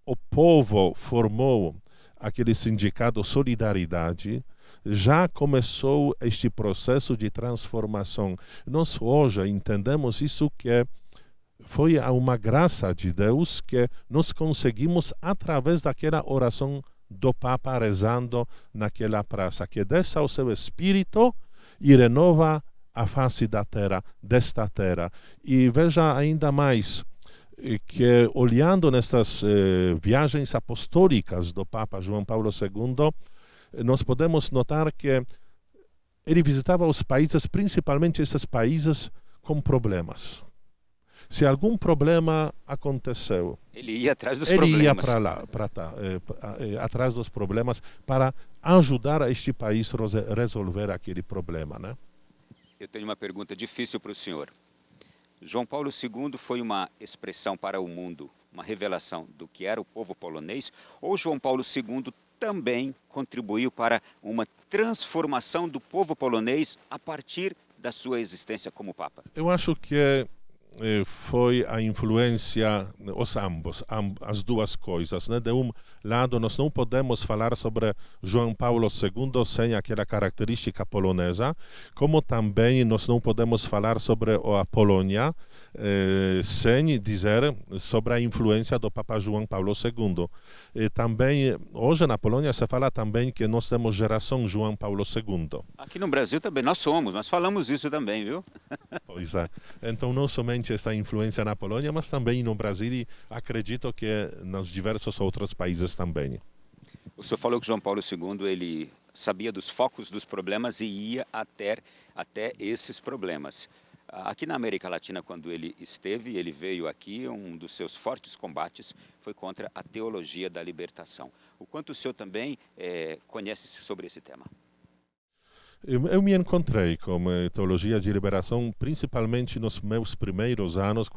O povo formou aquele sindicato Solidariedade, já começou este processo de transformação. Nós hoje entendemos isso que foi uma graça de Deus que nós conseguimos através daquela oração do Papa rezando naquela praça, que desce ao seu espírito e renova a face da terra, desta terra. E veja ainda mais que olhando nessas viagens apostólicas do Papa João Paulo II, nós podemos notar que ele visitava os países, principalmente esses países com problemas. Se algum problema aconteceu, Ele ia atrás dos ele problemas. ia para lá, atrás dos problemas, para ajudar este país a resolver aquele problema, né? Eu tenho uma pergunta difícil para o senhor. João Paulo II foi uma expressão para o mundo, uma revelação do que era o povo polonês, ou João Paulo II também contribuiu para uma transformação do povo polonês a partir da sua existência como Papa? Eu acho que foi a influência, as duas coisas, né? De um lado, nós não podemos falar sobre João Paulo II sem aquela característica polonesa, como também nós não podemos falar sobre a Polônia sem dizer sobre a influência do Papa João Paulo II. E também, hoje na Polônia se fala também que nós temos geração João Paulo II. Aqui no Brasil também, nós falamos isso também, viu? Pois é. Então, não somente esta influência na Polônia, mas também no Brasil e acredito que nos diversos outros países também. O senhor falou que João Paulo II ele sabia dos focos dos problemas e ia até esses problemas. Aqui na América Latina, quando ele esteve, ele veio aqui, um dos seus fortes combates foi contra a teologia da libertação. O quanto o senhor também conhece sobre esse tema? Eu me encontrei com teologia de liberação, principalmente nos meus primeiros anos,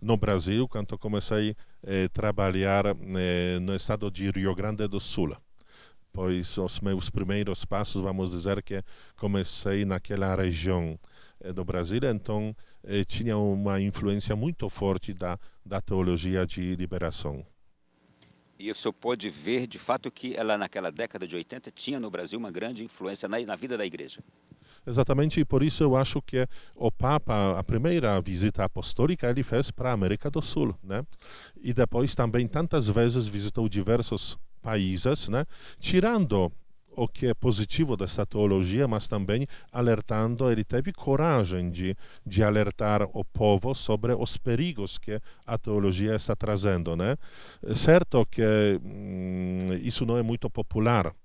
no Brasil, quando comecei a trabalhar no estado de Rio Grande do Sul. Pois os meus primeiros passos, vamos dizer que comecei naquela região do Brasil, então tinha uma influência muito forte da teologia de liberação. E o senhor pôde ver, de fato, que ela naquela década de 80 tinha no Brasil uma grande influência na vida da igreja. Exatamente, e por isso eu acho que o Papa, a primeira visita apostólica, ele fez para a América do Sul, né? E depois também tantas vezes visitou diversos países, né? Tirando o que é positivo dessa teologia, mas também alertando, ele teve coragem de alertar o povo sobre os perigos que a teologia está trazendo, né? É certo que isso não é muito popular,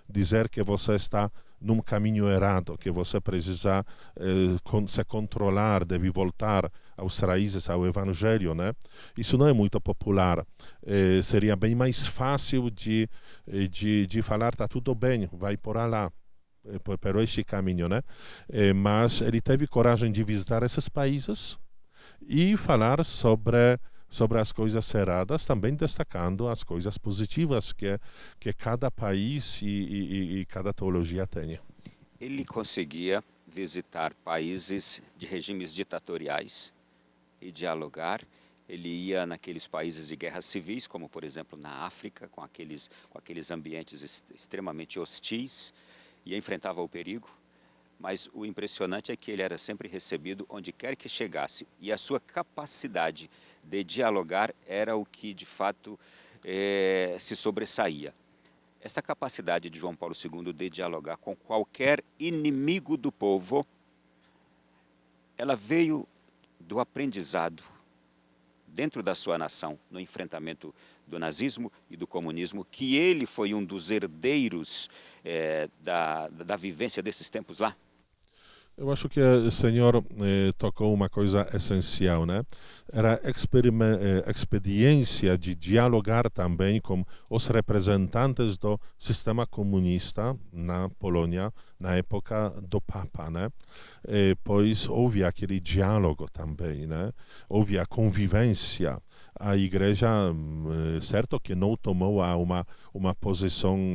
dizer que você está num caminho errado, que você precisa se controlar, deve voltar aos raízes, ao Evangelho, né? Isso não é muito popular. Seria bem mais fácil de falar, está tudo bem, vai por lá, por este caminho, né? Mas ele teve coragem de visitar esses países e falar sobre as coisas erradas, também destacando as coisas positivas que cada país e cada teologia tem. Ele conseguia visitar países de regimes ditatoriais e dialogar. Ele ia naqueles países de guerras civis, como por exemplo na África, com aqueles ambientes extremamente hostis, e enfrentava o perigo. Mas o impressionante é que ele era sempre recebido onde quer que chegasse. E a sua capacidade de dialogar era o que, de fato, se sobressaía. Esta capacidade de João Paulo II de dialogar com qualquer inimigo do povo, ela veio do aprendizado dentro da sua nação, no enfrentamento do nazismo e do comunismo, que ele foi um dos herdeiros da vivência desses tempos lá. Eu acho que o senhor tocou uma coisa essencial, né? Era a experiência de dialogar também com os representantes do sistema comunista na Polônia, na época do Papa, né? Pois houve aquele diálogo também, né? Houve a convivência. A igreja, certo que não tomou uma posição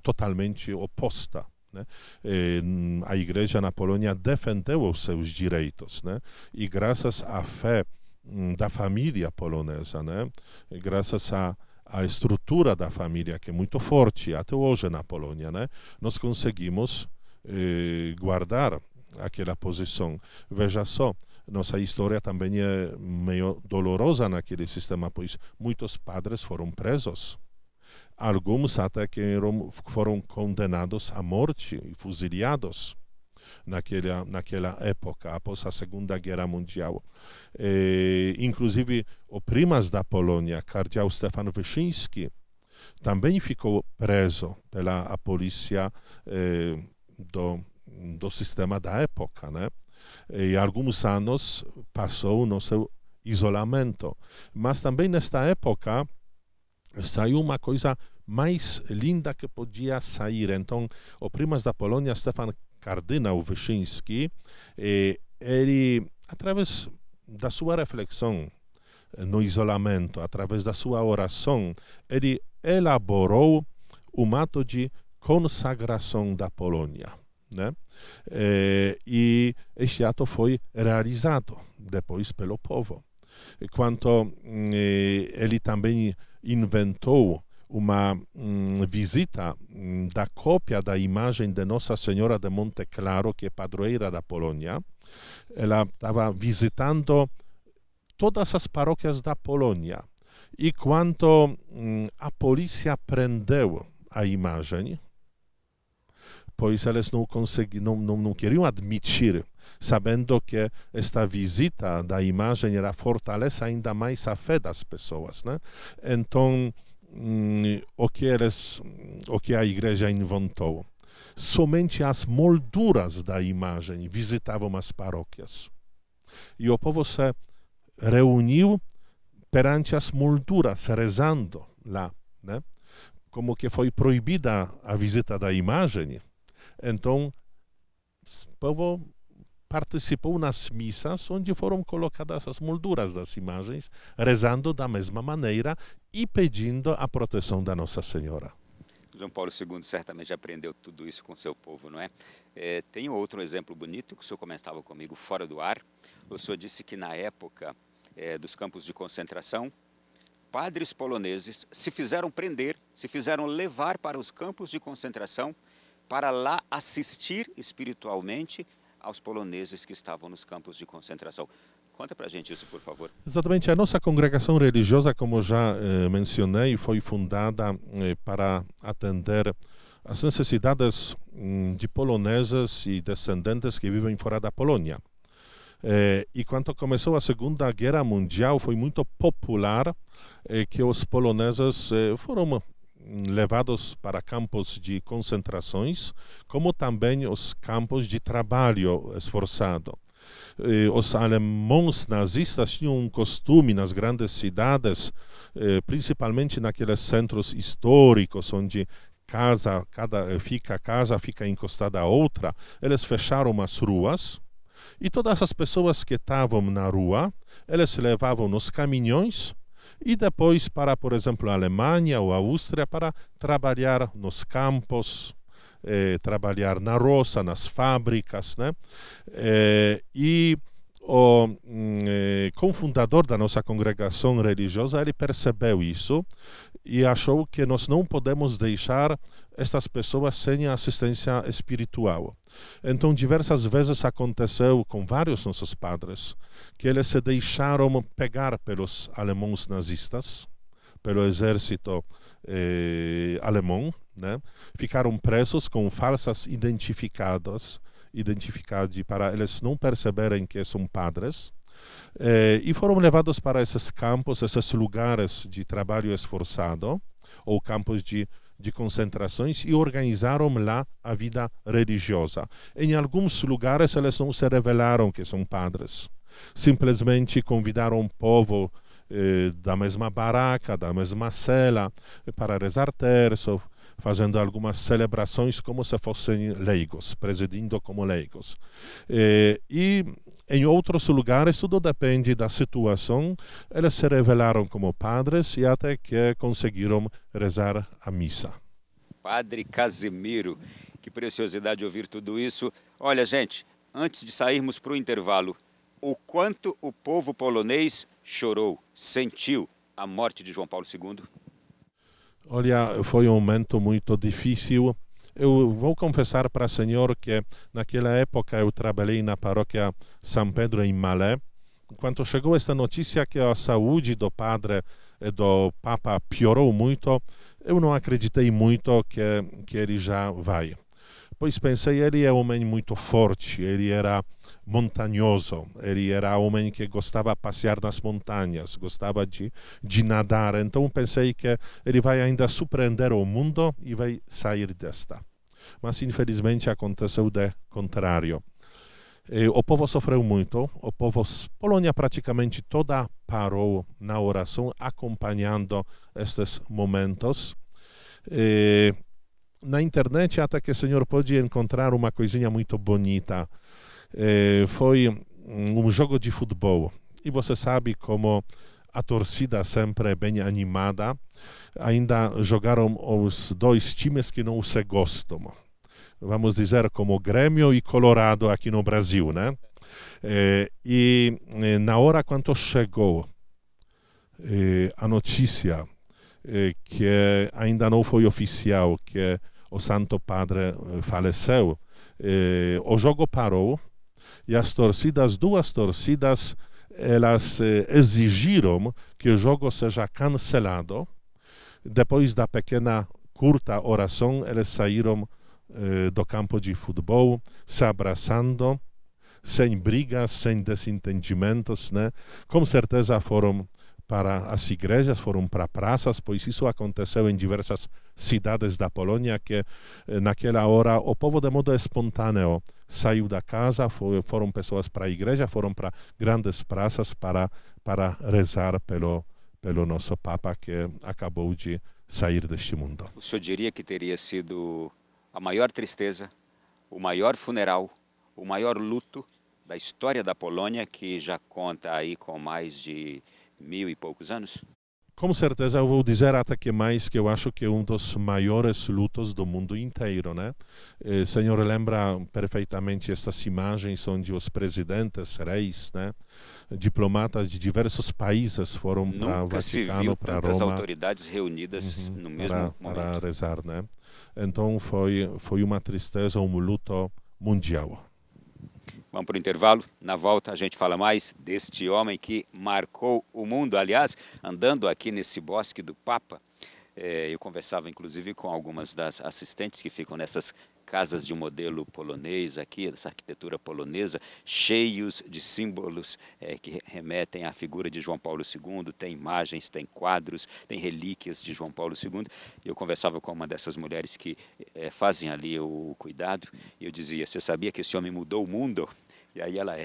totalmente oposta, né? A igreja na Polônia defendeu os seus direitos, né? E graças à fé da família polonesa, né? E graças à estrutura da família, que é muito forte até hoje na Polônia, né? Nós conseguimos guardar aquela posição. Veja só, nossa história também é meio dolorosa naquele sistema, pois muitos padres foram presos. Alguns até que foram condenados à morte e fuzilados naquela época, após a Segunda Guerra Mundial. Inclusive, o primas da Polônia, cardeal Stefan Wyszyński, também ficou preso pela polícia do sistema da época, né? E alguns anos passou no seu isolamento. Mas também nesta época saiu uma coisa mais linda que podia sair. Então, o primas da Polônia, Stefan Kardynał Wyszyński, ele, através da sua reflexão no isolamento, através da sua oração, ele elaborou um ato de consagração da Polônia, né? E este ato foi realizado depois pelo povo. Quanto ele também inventou uma visita da cópia da imagem de Nossa Senhora de Monte Claro, que é padroeira da Polônia. Ela estava visitando todas as paróquias da Polônia. E quando a polícia prendeu a imagem, pois eles não queriam admitir, sabendo que esta visita da imagem era fortalece ainda mais a fé das pessoas, né? Então, o que a igreja inventou? Somente as molduras da imagem visitavam as paróquias. E o povo se reuniu perante as molduras, rezando lá, né? Como que foi proibida a visita da imagem. Então, o povo participou nas missas onde foram colocadas as molduras das imagens, rezando da mesma maneira e pedindo a proteção da Nossa Senhora. João Paulo II certamente aprendeu tudo isso com seu povo, não é? Tem outro exemplo bonito que o senhor comentava comigo fora do ar. O senhor disse que na época dos campos de concentração, padres poloneses se fizeram prender, se fizeram levar para os campos de concentração para lá assistir espiritualmente aos poloneses que estavam nos campos de concentração. Conta pra gente isso, por favor. Exatamente. A nossa congregação religiosa, como já mencionei, foi fundada para atender as necessidades de poloneses e descendentes que vivem fora da Polônia. E quando começou a Segunda Guerra Mundial, foi muito popular que os poloneses foram levados para campos de concentrações, como também os campos de trabalho esforçado. Os alemães nazistas tinham um costume nas grandes cidades, principalmente naqueles centros históricos, onde casa fica encostada a outra, eles fecharam as ruas, e todas as pessoas que estavam na rua, eles levavam nos caminhões, e depois para, por exemplo, a Alemanha ou a Áustria, para trabalhar nos campos, trabalhar na roça, nas fábricas, né? E o cofundador da nossa congregação religiosa, ele percebeu isso e achou que nós não podemos deixar estas pessoas sem assistência espiritual. Então, diversas vezes aconteceu com vários nossos padres que eles se deixaram pegar pelos alemães nazistas, pelo exército alemão, né? Ficaram presos com falsas identificados para eles não perceberem que são padres, e foram levados para esses campos, esses lugares de trabalho esforçado, ou campos de de concentrações e organizaram lá a vida religiosa. Em alguns lugares eles não se revelaram que são padres. Simplesmente convidaram o povo da mesma baraca, da mesma cela, para rezar terço, fazendo algumas celebrações como se fossem leigos, presidindo como leigos. E em outros lugares, tudo depende da situação, eles se revelaram como padres e até que conseguiram rezar a missa. Padre Casimiro, que preciosidade ouvir tudo isso. Olha, gente, antes de sairmos para o intervalo, o quanto o povo polonês chorou, sentiu a morte de João Paulo II? Olha, foi um momento muito difícil. Eu vou confessar para o senhor que naquela época eu trabalhei na paróquia São Pedro em Malé. Quando chegou esta notícia que a saúde do padre e do Papa piorou muito, eu não acreditei muito que ele já vai. Pois pensei, ele é um homem muito forte, ele era montanhoso, ele era um homem que gostava de passear nas montanhas, gostava de nadar, então pensei que ele vai ainda surpreender o mundo e vai sair desta. Mas infelizmente aconteceu de contrário. O povo sofreu muito, Polônia praticamente toda parou na oração, acompanhando estes momentos. Na internet até que o senhor pode encontrar uma coisinha muito bonita. Foi um jogo de futebol. E você sabe como a torcida sempre é bem animada. Ainda jogaram os dois times que não se gostam. Vamos dizer como Grêmio e Colorado aqui no Brasil, né? E na hora quando chegou a notícia que ainda não foi oficial, que o Santo Padre faleceu, o jogo parou e as duas torcidas, elas exigiram que o jogo seja cancelado. Depois da pequena, curta oração, eles saíram do campo de futebol, se abraçando, sem brigas, sem desentendimentos, né? Com certeza foram para as igrejas, foram para praças, pois isso aconteceu em diversas cidades da Polônia, que naquela hora o povo de modo espontâneo saiu da casa, foram pessoas para a igreja, foram para grandes praças para rezar pelo nosso Papa que acabou de sair deste mundo. O senhor diria que teria sido a maior tristeza, o maior funeral, o maior luto da história da Polônia, que já conta aí com mais de 1000 e poucos anos? Com certeza eu vou dizer até que mais, que eu acho que é um dos maiores lutos do mundo inteiro, né? O senhor lembra perfeitamente estas imagens onde os presidentes, reis, né, diplomatas de diversos países foram para o Vaticano, para Roma. Nunca se viu tantas autoridades reunidas no mesmo momento. Para rezar, né? Então foi uma tristeza, um luto mundial. Vamos para o intervalo. Na volta a gente fala mais deste homem que marcou o mundo. Aliás, andando aqui nesse bosque do Papa, eu conversava inclusive com algumas das assistentes que ficam nessas casas de modelo polonês aqui, dessa arquitetura polonesa, cheios de símbolos que remetem à figura de João Paulo II, tem imagens, tem quadros, tem relíquias de João Paulo II. Eu conversava com uma dessas mulheres que fazem ali o cuidado, e eu dizia, você sabia que esse homem mudou o mundo? E aí ela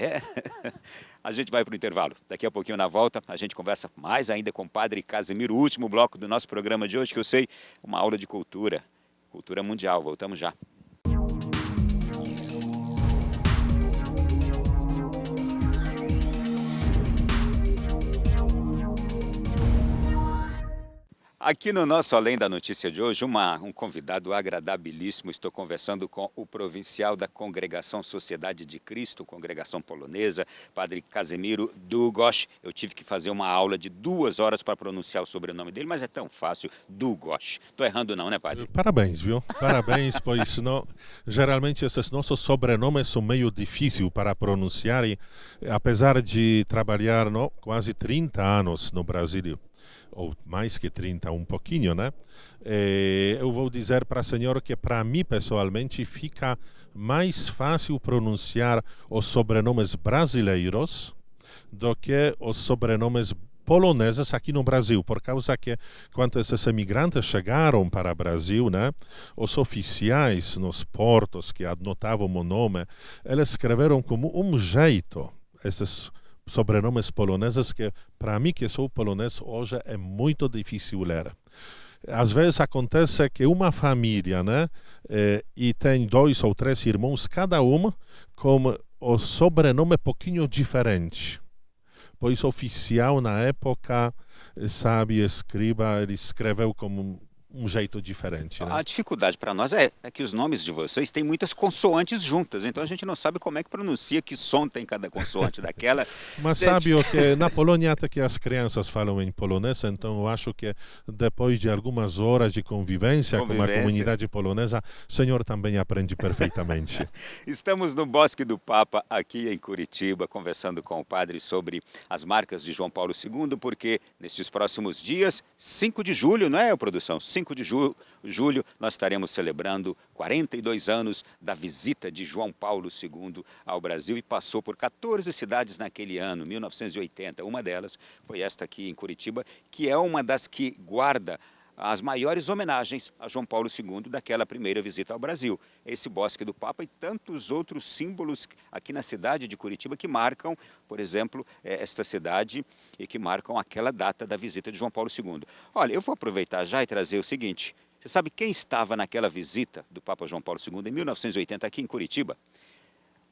A gente vai para o intervalo. Daqui a pouquinho, na volta, a gente conversa mais ainda com o Padre Casimiro, o último bloco do nosso programa de hoje, que eu sei, uma aula de cultura mundial. Voltamos já. Aqui no nosso Além da Notícia de hoje, um convidado agradabilíssimo. Estou conversando com o provincial da Congregação Sociedade de Cristo, congregação polonesa, Padre Casimiro Długosz. Eu tive que fazer uma aula de 2 horas para pronunciar o sobrenome dele, mas é tão fácil, Długosz. Estou errando não, né, Padre? Parabéns, viu? Parabéns, pois não, geralmente esses nossos sobrenomes são meio difíceis para pronunciar e apesar de trabalhar quase 30 anos no Brasil, ou mais que 30, um pouquinho, né? Eu vou dizer para o senhor que para mim, pessoalmente, fica mais fácil pronunciar os sobrenomes brasileiros do que os sobrenomes poloneses aqui no Brasil, por causa que quando esses imigrantes chegaram para o Brasil, né, os oficiais nos portos que anotavam o nome, eles escreveram como um jeito esses sobrenomes poloneses que, para mim, que sou polonês, hoje é muito difícil ler. Às vezes acontece que uma família, né, e tem 2 ou 3 irmãos, cada um com o sobrenome um pouquinho diferente. Pois o oficial, na época, sabe, ele escreveu como um jeito diferente. Né? A dificuldade para nós é que os nomes de vocês têm muitas consoantes juntas, então a gente não sabe como é que pronuncia, que som tem cada consoante daquela. Mas sabe o que na Polônia até que as crianças falam em polonês, então eu acho que depois de algumas horas de convivência com a comunidade polonesa, o senhor também aprende perfeitamente. Estamos no Bosque do Papa, aqui em Curitiba, conversando com o padre sobre as marcas de João Paulo II, porque nesses próximos dias, 5 de julho, não é, produção? 5 de julho, nós estaremos celebrando 42 anos da visita de João Paulo II ao Brasil e passou por 14 cidades naquele ano, 1980. Uma delas foi esta aqui em Curitiba, que é uma das que guarda as maiores homenagens a João Paulo II daquela primeira visita ao Brasil. Esse Bosque do Papa e tantos outros símbolos aqui na cidade de Curitiba que marcam, por exemplo, esta cidade e que marcam aquela data da visita de João Paulo II. Olha, eu vou aproveitar já e trazer o seguinte. Você sabe quem estava naquela visita do Papa João Paulo II em 1980 aqui em Curitiba?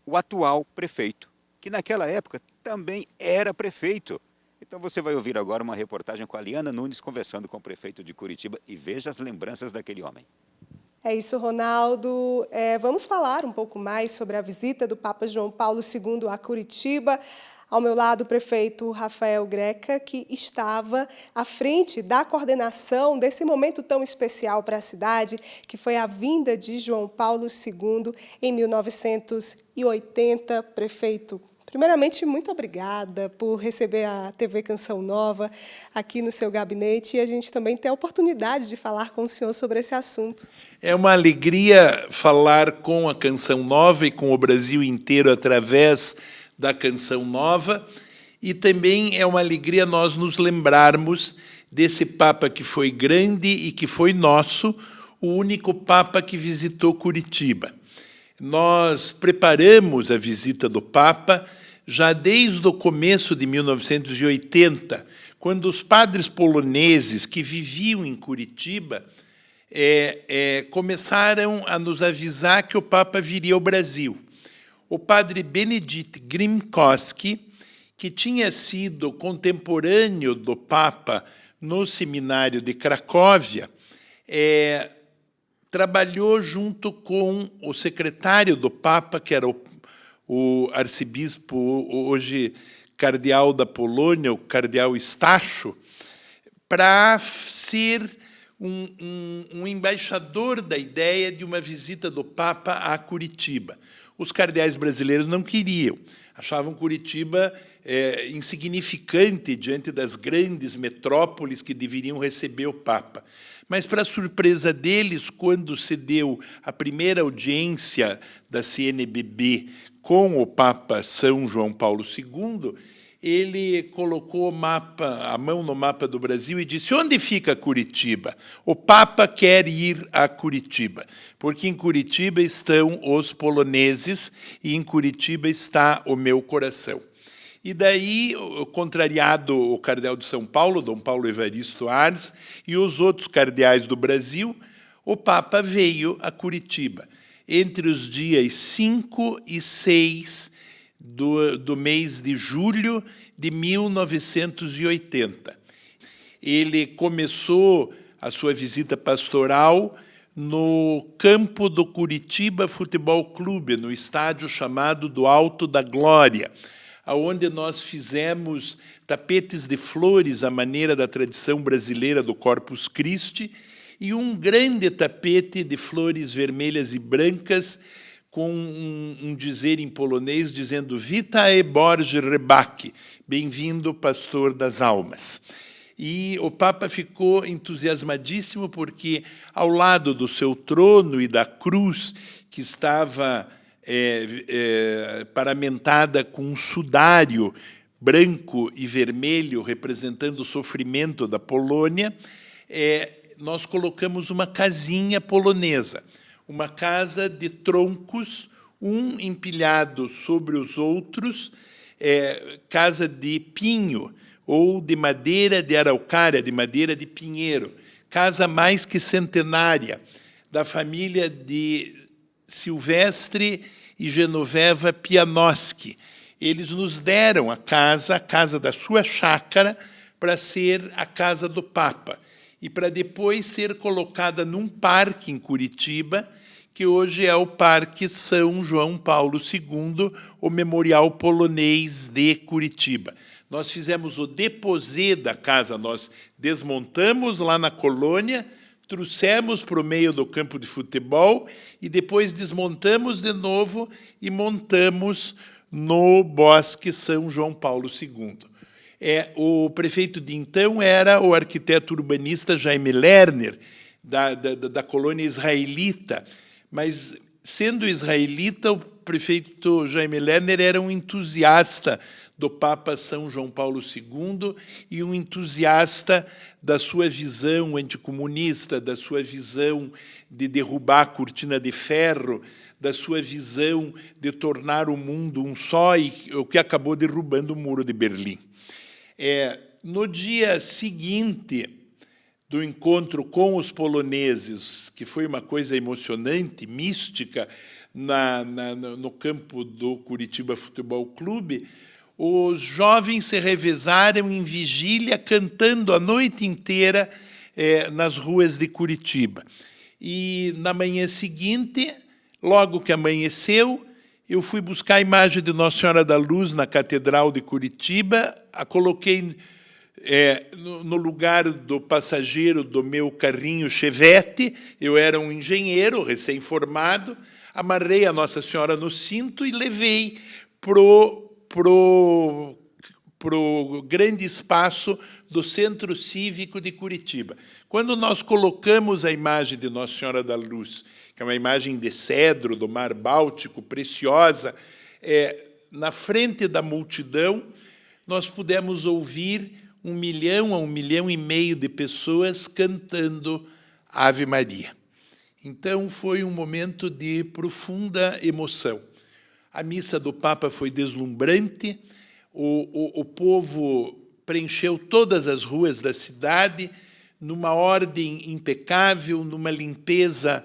O atual prefeito, que naquela época também era prefeito. Então você vai ouvir agora uma reportagem com a Liana Nunes conversando com o prefeito de Curitiba e veja as lembranças daquele homem. É isso, Ronaldo. Vamos falar um pouco mais sobre a visita do Papa João Paulo II a Curitiba. Ao meu lado, o prefeito Rafael Greca, que estava à frente da coordenação desse momento tão especial para a cidade, que foi a vinda de João Paulo II em 1980. Prefeito, primeiramente, muito obrigada por receber a TV Canção Nova aqui no seu gabinete e a gente também tem a oportunidade de falar com o senhor sobre esse assunto. É uma alegria falar com a Canção Nova e com o Brasil inteiro através da Canção Nova, e também é uma alegria nós nos lembrarmos desse Papa que foi grande e que foi nosso, o único Papa que visitou Curitiba. Nós preparamos a visita do Papa já desde o começo de 1980, quando os padres poloneses que viviam em Curitiba começaram a nos avisar que o Papa viria ao Brasil. O padre Benedict Grimkowski, que tinha sido contemporâneo do Papa no seminário de Cracóvia, trabalhou junto com o secretário do Papa, que era o arcebispo, hoje cardeal da Polônia, o cardeal Stacho, para ser um embaixador da ideia de uma visita do Papa a Curitiba. Os cardeais brasileiros não queriam, achavam Curitiba insignificante diante das grandes metrópoles que deveriam receber o Papa. Mas, para surpresa deles, quando se deu a primeira audiência da CNBB com o Papa São João Paulo II, ele colocou a mão no mapa do Brasil e disse: onde fica Curitiba? O Papa quer ir a Curitiba, porque em Curitiba estão os poloneses e em Curitiba está o meu coração. E daí, contrariado o cardeal de São Paulo, Dom Paulo Evaristo Ars, e os outros cardeais do Brasil, o Papa veio a Curitiba entre os dias 5 e 6 do mês de julho de 1980. Ele começou a sua visita pastoral no campo do Curitiba Futebol Clube, no estádio chamado do Alto da Glória, onde nós fizemos tapetes de flores à maneira da tradição brasileira do Corpus Christi e um grande tapete de flores vermelhas e brancas com um dizer em polonês dizendo Vitae Borge Rebaki, bem-vindo, pastor das almas. E o Papa ficou entusiasmadíssimo porque, ao lado do seu trono e da cruz, que estava paramentada com um sudário branco e vermelho, representando o sofrimento da Polônia, nós colocamos uma casinha polonesa, uma casa de troncos, um empilhado sobre os outros, casa de pinho, ou de madeira de araucária, de madeira de pinheiro, casa mais que centenária, da família de Silvestre e Genoveva Pianoski. Eles nos deram a casa da sua chácara, para ser a casa do Papa, e para depois ser colocada num parque em Curitiba, que hoje é o Parque São João Paulo II, o Memorial Polonês de Curitiba. Nós fizemos o deposê da casa, nós desmontamos lá na colônia, trouxemos para o meio do campo de futebol e depois desmontamos de novo e montamos no Bosque São João Paulo II. O prefeito de então era o arquiteto urbanista Jaime Lerner, da colônia israelita, mas, sendo israelita, o prefeito Jaime Lerner era um entusiasta do Papa São João Paulo II e um entusiasta da sua visão anticomunista, da sua visão de derrubar a cortina de ferro, da sua visão de tornar o mundo um só, e o que acabou derrubando o Muro de Berlim. No dia seguinte do encontro com os poloneses, que foi uma coisa emocionante, mística, no campo do Curitiba Futebol Clube, os jovens se revezaram em vigília, cantando a noite inteira nas ruas de Curitiba. E, na manhã seguinte, logo que amanheceu, eu fui buscar a imagem de Nossa Senhora da Luz na Catedral de Curitiba, a coloquei no lugar do passageiro do meu carrinho Chevette. Eu era um engenheiro recém-formado, amarrei a Nossa Senhora no cinto e levei pro grande espaço do Centro Cívico de Curitiba. Quando nós colocamos a imagem de Nossa Senhora da Luz, que é uma imagem de cedro do Mar Báltico, preciosa, na frente da multidão, nós pudemos ouvir 1 milhão a 1,5 milhão de pessoas cantando Ave Maria. Então, foi um momento de profunda emoção. A missa do Papa foi deslumbrante, o povo preencheu todas as ruas da cidade, numa ordem impecável, numa limpeza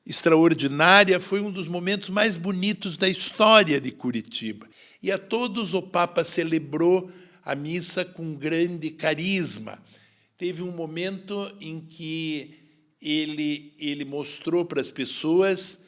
extraordinária. Foi um dos momentos mais bonitos da história de Curitiba. E a todos o Papa celebrou a missa com grande carisma. Teve um momento em que ele mostrou para as pessoas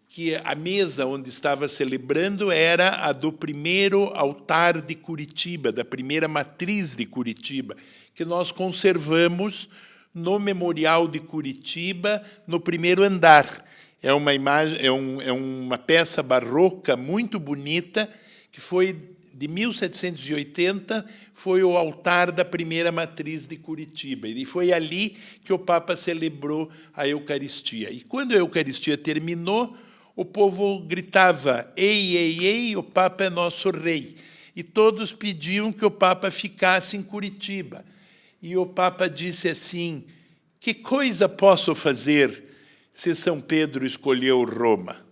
que a mesa onde estava celebrando era a do primeiro altar de Curitiba, da primeira matriz de Curitiba, que nós conservamos no Memorial de Curitiba, no primeiro andar. É uma imagem, uma peça barroca muito bonita, que foi de 1780, foi o altar da primeira matriz de Curitiba. E foi ali que o Papa celebrou a Eucaristia. E quando a Eucaristia terminou, o povo gritava: "Ei, ei, ei, o Papa é nosso rei". E todos pediam que o Papa ficasse em Curitiba. E o Papa disse assim: "Que coisa posso fazer se São Pedro escolheu Roma?"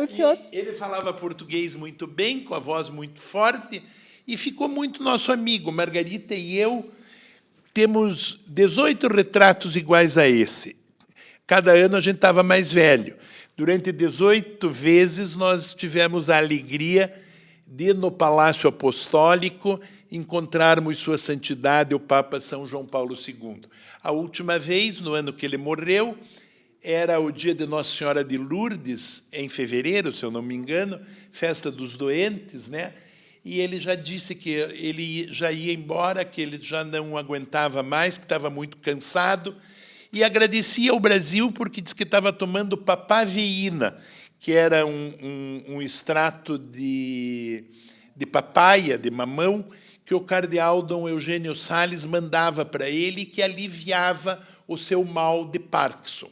O senhor... Ele falava português muito bem, com a voz muito forte, e ficou muito nosso amigo. Margarita e eu temos 18 retratos iguais a esse. Cada ano a gente estava mais velho. Durante 18 vezes nós tivemos a alegria de, no Palácio Apostólico, encontrarmos Sua Santidade, o Papa São João Paulo II. A última vez, no ano que ele morreu, era o dia de Nossa Senhora de Lourdes, em fevereiro, se eu não me engano, festa dos doentes, né? E ele já disse que ele já ia embora, que ele já não aguentava mais, que estava muito cansado, e agradecia ao Brasil porque disse que estava tomando papaveína, que era um extrato de papaya, de mamão, que o cardeal Dom Eugênio Salles mandava para ele, que aliviava o seu mal de Parkinson.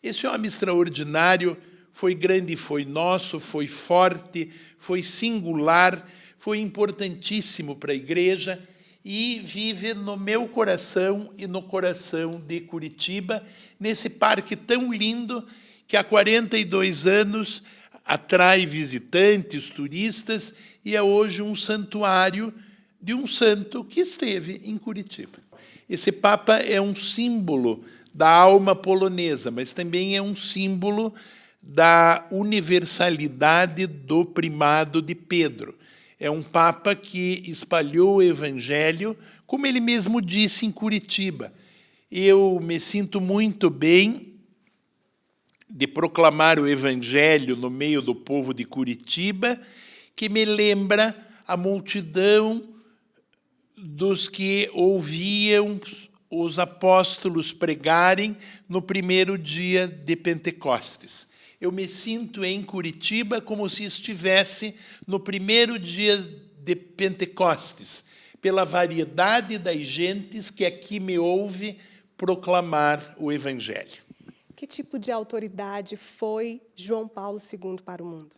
Esse homem extraordinário foi grande, foi nosso, foi forte, foi singular, foi importantíssimo para a igreja e vive no meu coração e no coração de Curitiba, nesse parque tão lindo que há 42 anos atrai visitantes, turistas, e é hoje um santuário de um santo que esteve em Curitiba. Esse Papa é um símbolo da alma polonesa, mas também é um símbolo da universalidade do primado de Pedro. É um Papa que espalhou o Evangelho, como ele mesmo disse em Curitiba. Eu me sinto muito bem de proclamar o Evangelho no meio do povo de Curitiba, que me lembra a multidão dos que ouviam os apóstolos pregarem no primeiro dia de Pentecostes. Eu me sinto em Curitiba como se estivesse no primeiro dia de Pentecostes, pela variedade das gentes que aqui me ouve proclamar o Evangelho. Que tipo de autoridade foi João Paulo II para o mundo?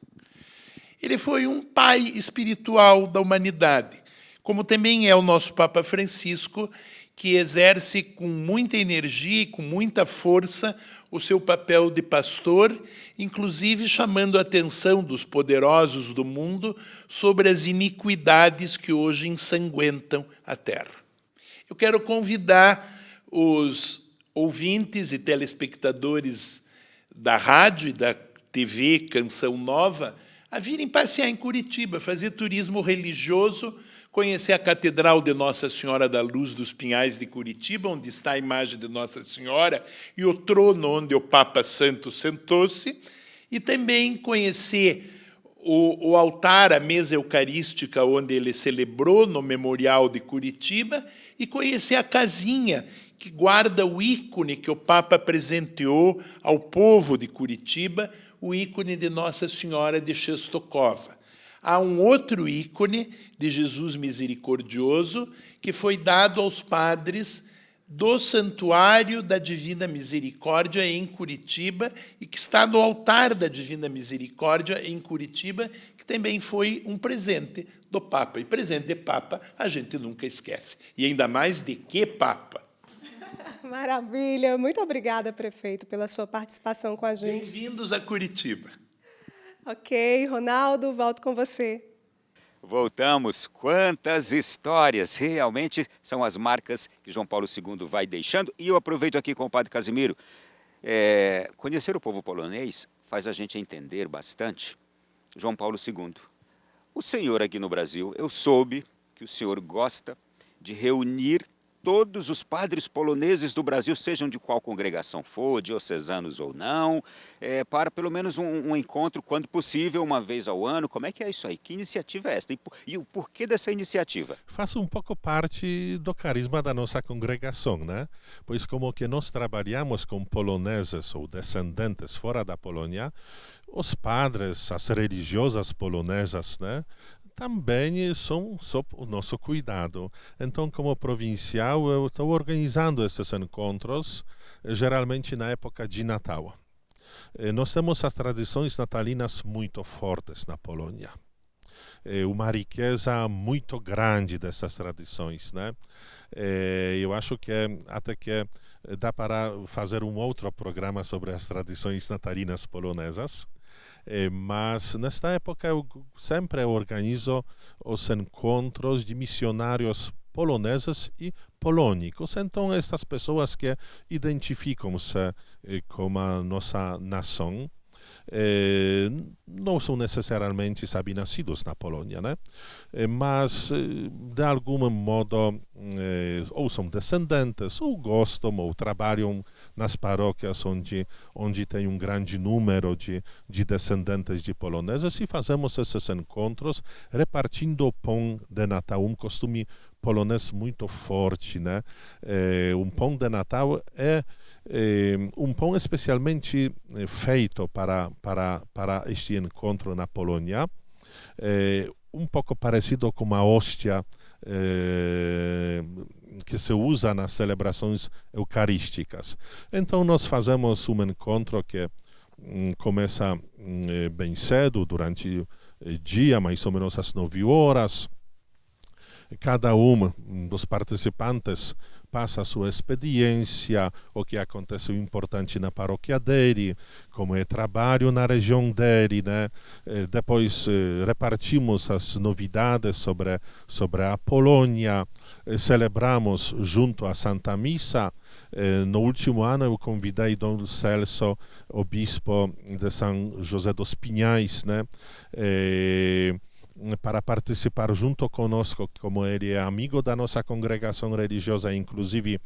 Ele foi um pai espiritual da humanidade, como também é o nosso Papa Francisco, que exerce com muita energia e com muita força o seu papel de pastor, inclusive chamando a atenção dos poderosos do mundo sobre as iniquidades que hoje ensanguentam a terra. Eu quero convidar os ouvintes e telespectadores da rádio e da TV Canção Nova a virem passear em Curitiba, fazer turismo religioso, conhecer a Catedral de Nossa Senhora da Luz dos Pinhais de Curitiba, onde está a imagem de Nossa Senhora, e o trono onde o Papa Santo sentou-se, e também conhecer o altar, a mesa eucarística, onde ele celebrou no Memorial de Curitiba, e conhecer a casinha que guarda o ícone que o Papa presenteou ao povo de Curitiba, o ícone de Nossa Senhora de Czestochowa. Há um outro ícone de Jesus Misericordioso que foi dado aos padres do Santuário da Divina Misericórdia em Curitiba e que está no altar da Divina Misericórdia em Curitiba, que também foi um presente do Papa. E presente de Papa a gente nunca esquece. E ainda mais de que Papa? Maravilha! Muito obrigada, prefeito, pela sua participação com a gente. Bem-vindos a Curitiba. Ok, Ronaldo, volto com você. Voltamos. Quantas histórias! Realmente são as marcas que João Paulo II vai deixando. E eu aproveito aqui com o padre Casimiro. Conhecer o povo polonês faz a gente entender bastante João Paulo II. O senhor aqui no Brasil, eu soube que o senhor gosta de reunir todos os padres poloneses do Brasil, sejam de qual congregação for, diocesanos ou não, para pelo menos um encontro, quando possível, uma vez ao ano. Como é que é isso aí? Que iniciativa é esta? E o porquê dessa iniciativa? Faz um pouco parte do carisma da nossa congregação, né? Pois como que nós trabalhamos com poloneses ou descendentes fora da Polônia, os padres, as religiosas polonesas, né? Também são sob o nosso cuidado. Então, como provincial, eu estou organizando esses encontros, geralmente na época de Natal. Nós temos as tradições natalinas muito fortes na Polônia. Uma riqueza muito grande dessas tradições, né? Eu acho que até que dá para fazer um outro programa sobre as tradições natalinas polonesas. Mas nesta época eu sempre organizo os encontros de missionários poloneses e polônicos. Então, estas pessoas que identificam-se com a nossa nação não são necessariamente, sabe, nascidos na Polônia, né? Mas de algum modo ou são descendentes, ou gostam, ou trabalham nas paróquias onde tem um grande número de descendentes de poloneses, e fazemos esses encontros repartindo o pão de Natal, um costume polonês muito forte, né? Um pão de Natal é um pão especialmente feito para este encontro na Polônia, um pouco parecido com a hóstia que se usa nas celebrações eucarísticas. Então nós fazemos um encontro que começa bem cedo, durante o dia, mais ou menos às 9 horas. Cada dos participantes passa a sua experiência, o que aconteceu importante na paróquia dele, como é trabalho na região dele, né? Depois repartimos as novidades sobre a Polônia, celebramos junto à Santa Missa. No último ano eu convidei Dom Celso, o bispo de São José dos Pinhais, né? Para participar junto conosco, como ele é amigo da nossa congregação religiosa, inclusive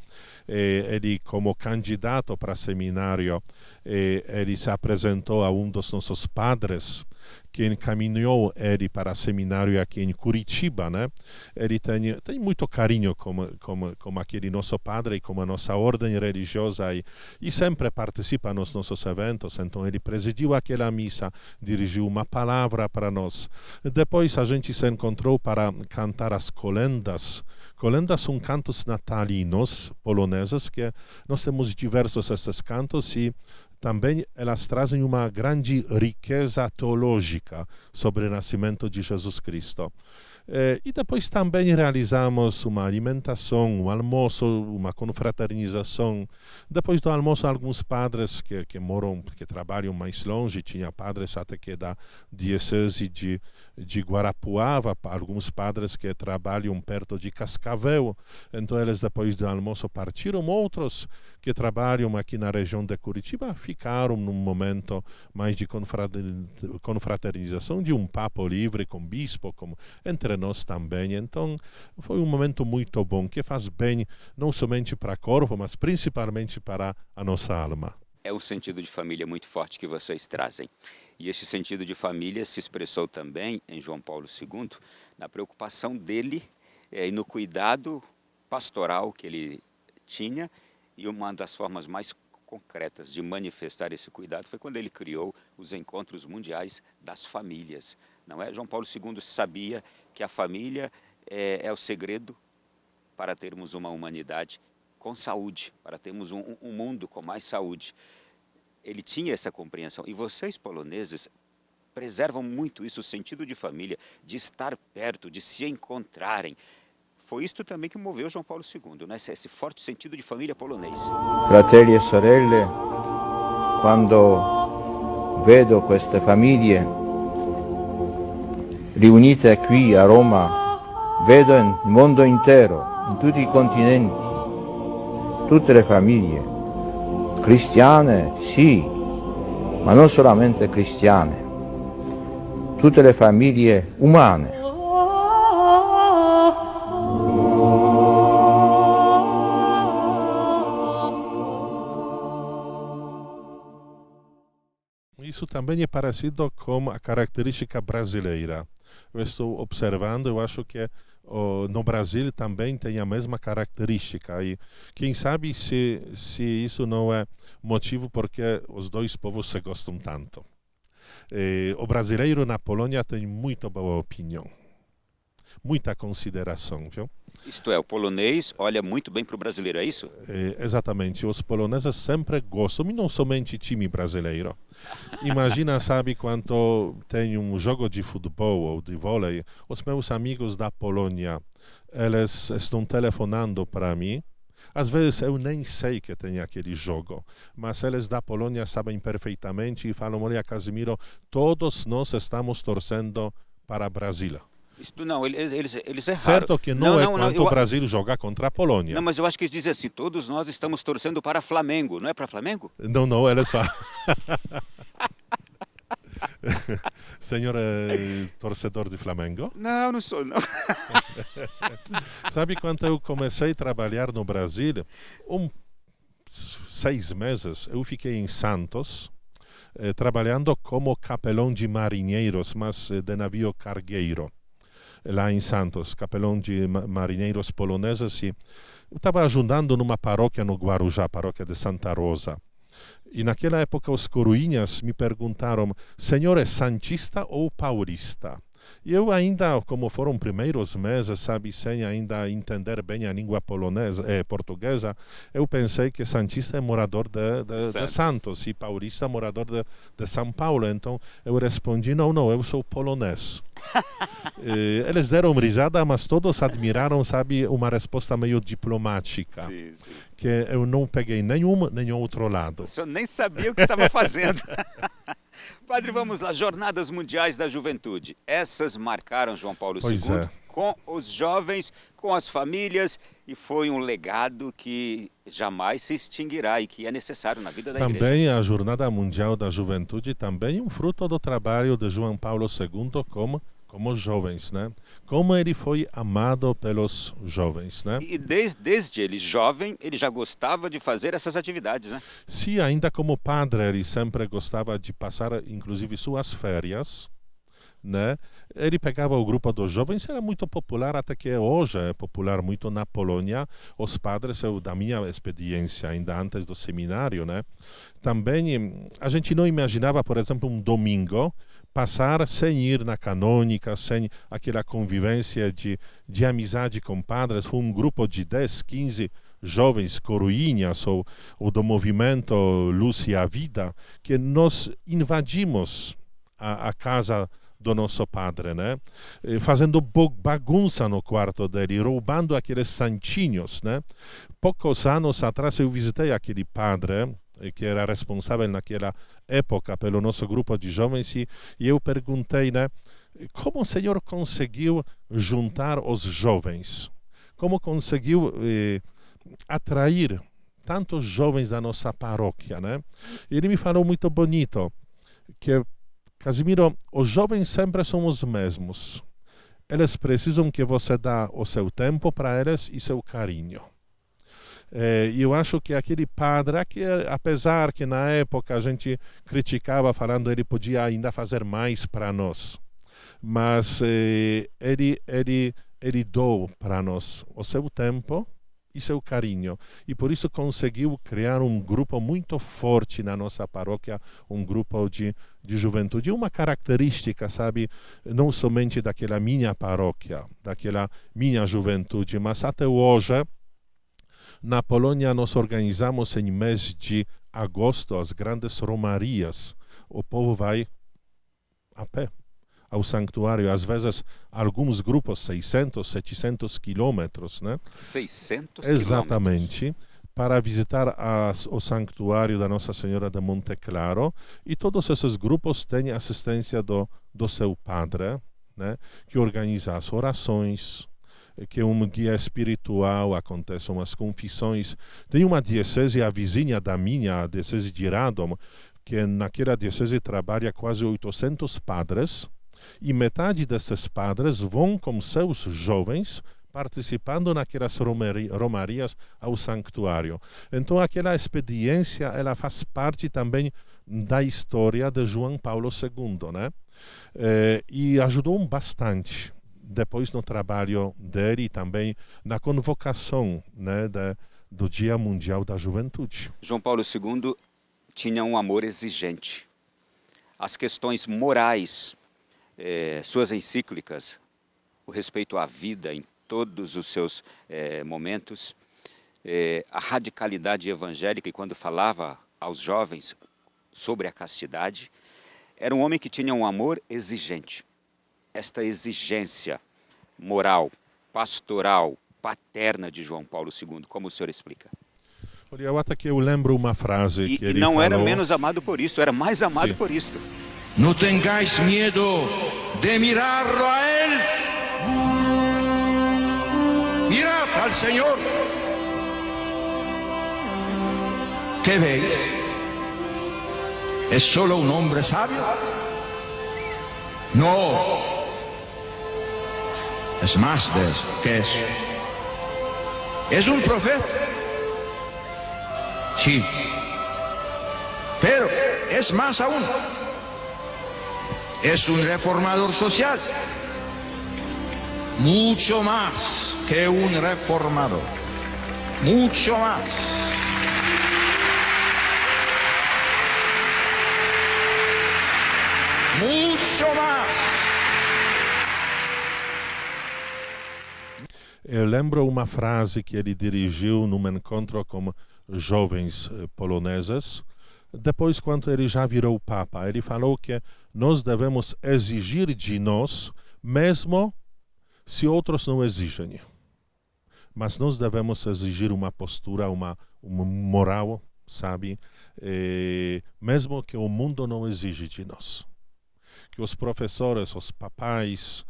ele como candidato para seminário, ele se apresentou a dos nossos padres, que encaminhou ele para seminário aqui em Curitiba, né? Ele tem muito carinho como aquele nosso padre e como a nossa ordem religiosa e sempre participa nos nossos eventos. Então ele presidiu aquela missa, dirigiu uma palavra para nós. Depois a gente se encontrou para cantar as colendas. Colendas são cantos natalinos poloneses, que nós temos diversos esses cantos e também elas trazem uma grande riqueza teológica sobre o nascimento de Jesus Cristo. E depois também realizamos uma alimentação, um almoço, uma confraternização. Depois do almoço, alguns padres que trabalham mais longe, tinha padres até que da diocese de Guarapuava, alguns padres que trabalham perto de Cascavel. Então eles depois do almoço partiram, outros que trabalham aqui na região de Curitiba ficaram num momento mais de confraternização, de um papo livre com o bispo, entre nós também. Então foi um momento muito bom, que faz bem não somente para o corpo, mas principalmente para a nossa alma. É um sentido de família muito forte que vocês trazem. E esse sentido de família se expressou também em João Paulo II, na preocupação dele e no cuidado pastoral que ele tinha. E uma das formas mais concretas de manifestar esse cuidado foi quando ele criou os encontros mundiais das famílias. Não é? João Paulo II sabia que a família é o segredo para termos uma humanidade com saúde, para termos um mundo com mais saúde. Ele tinha essa compreensão. E vocês, poloneses, preservam muito isso, o sentido de família, de estar perto, de se encontrarem. Foi isto também que moveu João Paulo II, né? Esse forte sentido de família polonês. Fratelli e sorelle, quando vedo queste famiglie riunite qui a Roma, vedo nel mondo intero, in tutti i continenti, tutte le famiglie, cristiane sì, ma non solamente cristiane, tutte le famiglie umane. Isso também é parecido com a característica brasileira. Eu estou observando, eu acho que no Brasil também tem a mesma característica. E quem sabe se isso não é motivo porque os dois povos se gostam tanto. O brasileiro na Polônia tem muito boa opinião, muita consideração, viu? Isto é, o polonês olha muito bem para o brasileiro, é isso? Exatamente, os poloneses sempre gostam, e não somente time brasileiro. Imagina, sabe, quando tem um jogo de futebol ou de vôlei, os meus amigos da Polônia, eles estão telefonando para mim. Às vezes eu nem sei que tem aquele jogo, mas eles da Polônia sabem perfeitamente e falam: olha, Casimiro, todos nós estamos torcendo para o Brasil. Isto não, eles erraram. Certo que não quando o Brasil jogar contra a Polônia. Não, mas eu acho que eles dizem assim: todos nós estamos torcendo para Flamengo, não é para Flamengo? Não, eles falam. Senhor torcedor de Flamengo? Não sou, não. Sabe, quando eu comecei a trabalhar no Brasil, 6 meses, eu fiquei em Santos, trabalhando como capelão de marinheiros, mas de navio cargueiro. Lá em Santos, capelão de marinheiros poloneses, e eu estava ajudando numa paróquia no Guarujá, paróquia de Santa Rosa. E naquela época os coroinhas me perguntaram: senhor é santista ou paulista? E eu ainda, como foram primeiros meses, sabe, sem ainda entender bem a língua portuguesa, eu pensei que santista é morador de Santos e paulista morador de São Paulo. Então eu respondi, não, eu sou polonês. Eles deram risada, mas todos admiraram, sabe, uma resposta meio diplomática. Sim. Que eu não peguei nenhum nem outro lado. O senhor nem sabia o que estava fazendo. Padre, vamos lá, Jornadas Mundiais da Juventude. Essas marcaram João Paulo II com os jovens, com as famílias, e foi um legado que jamais se extinguirá e que é necessário na vida da igreja. Também a Jornada Mundial da Juventude, também um fruto do trabalho de João Paulo II como jovens, né? Como ele foi amado pelos jovens, né? E desde ele jovem, ele já gostava de fazer essas atividades, né? Sim, ainda como padre, ele sempre gostava de passar, inclusive, suas férias, né? Ele pegava o grupo dos jovens, era muito popular, até que hoje é popular muito na Polônia. Os padres, da minha experiência, ainda antes do seminário, né? Também a gente não imaginava, por exemplo, um domingo passar sem ir na canônica, sem aquela convivência de amizade com padres. Foi um grupo de 10, 15 jovens coroinhas ou do movimento Luz e a Vida que nós invadimos a casa do nosso padre, né? Fazendo bagunça no quarto dele, roubando aqueles santinhos, né? Poucos anos atrás eu visitei aquele padre que era responsável naquela época pelo nosso grupo de jovens e eu perguntei, né? Como o Senhor conseguiu juntar os jovens? Como conseguiu atrair tantos jovens da nossa paróquia, né? E ele me falou muito bonito que, Casimiro, os jovens sempre são os mesmos. Eles precisam que você dê o seu tempo para eles e seu carinho. E eu acho que aquele padre, que apesar que na época a gente criticava falando ele podia ainda fazer mais para nós, mas ele deu para nós o seu tempo e seu carinho, e por isso conseguiu criar um grupo muito forte na nossa paróquia, um grupo de juventude, uma característica, sabe, não somente daquela minha paróquia, daquela minha juventude, mas até hoje na Polônia nós organizamos em mês de agosto as grandes romarias. O povo vai a pé ao santuário, às vezes alguns grupos 600, 700 quilômetros, né? 600 Exatamente, para visitar o santuário da Nossa Senhora de Monte Claro, e todos esses grupos têm assistência do seu padre, né? Que organiza as orações, que um guia espiritual, acontecem umas confissões. Tem uma diocese, a vizinha da minha, a diocese de Radom, que naquela diocese trabalha quase 800 padres, e metade desses padres vão com seus jovens participando naquelas romarias ao santuário. Então aquela experiência, ela faz parte também da história de João Paulo II, né? E ajudou bastante depois no trabalho dele e também na convocação, né, do Dia Mundial da Juventude. João Paulo II tinha um amor exigente. As questões morais, suas encíclicas, o respeito à vida em todos os seus momentos, a radicalidade evangélica, e quando falava aos jovens sobre a castidade, era um homem que tinha um amor exigente. Esta exigência moral, pastoral, paterna de João Paulo II, como o senhor explica? Olha, eu até que eu lembro uma frase que ele não falou. Era menos amado por isto, era mais amado por isto. No tengáis miedo de mirarlo a él. Mirad al Señor. ¿Qué veis? ¿Es solo un hombre sabio? No. Es más de eso, que eso. ¿Es un profeta? Sí. Pero es más aún. Es un reformador social. Mucho más que un reformador. Mucho más. Mucho más. Eu lembro uma frase que ele dirigiu num encontro com jovens poloneses, depois quando ele já virou Papa. Ele falou que nós devemos exigir de nós, mesmo se outros não exigem. Mas nós devemos exigir uma postura, uma moral, sabe? Mesmo que o mundo não exige de nós. Que os professores, os papais,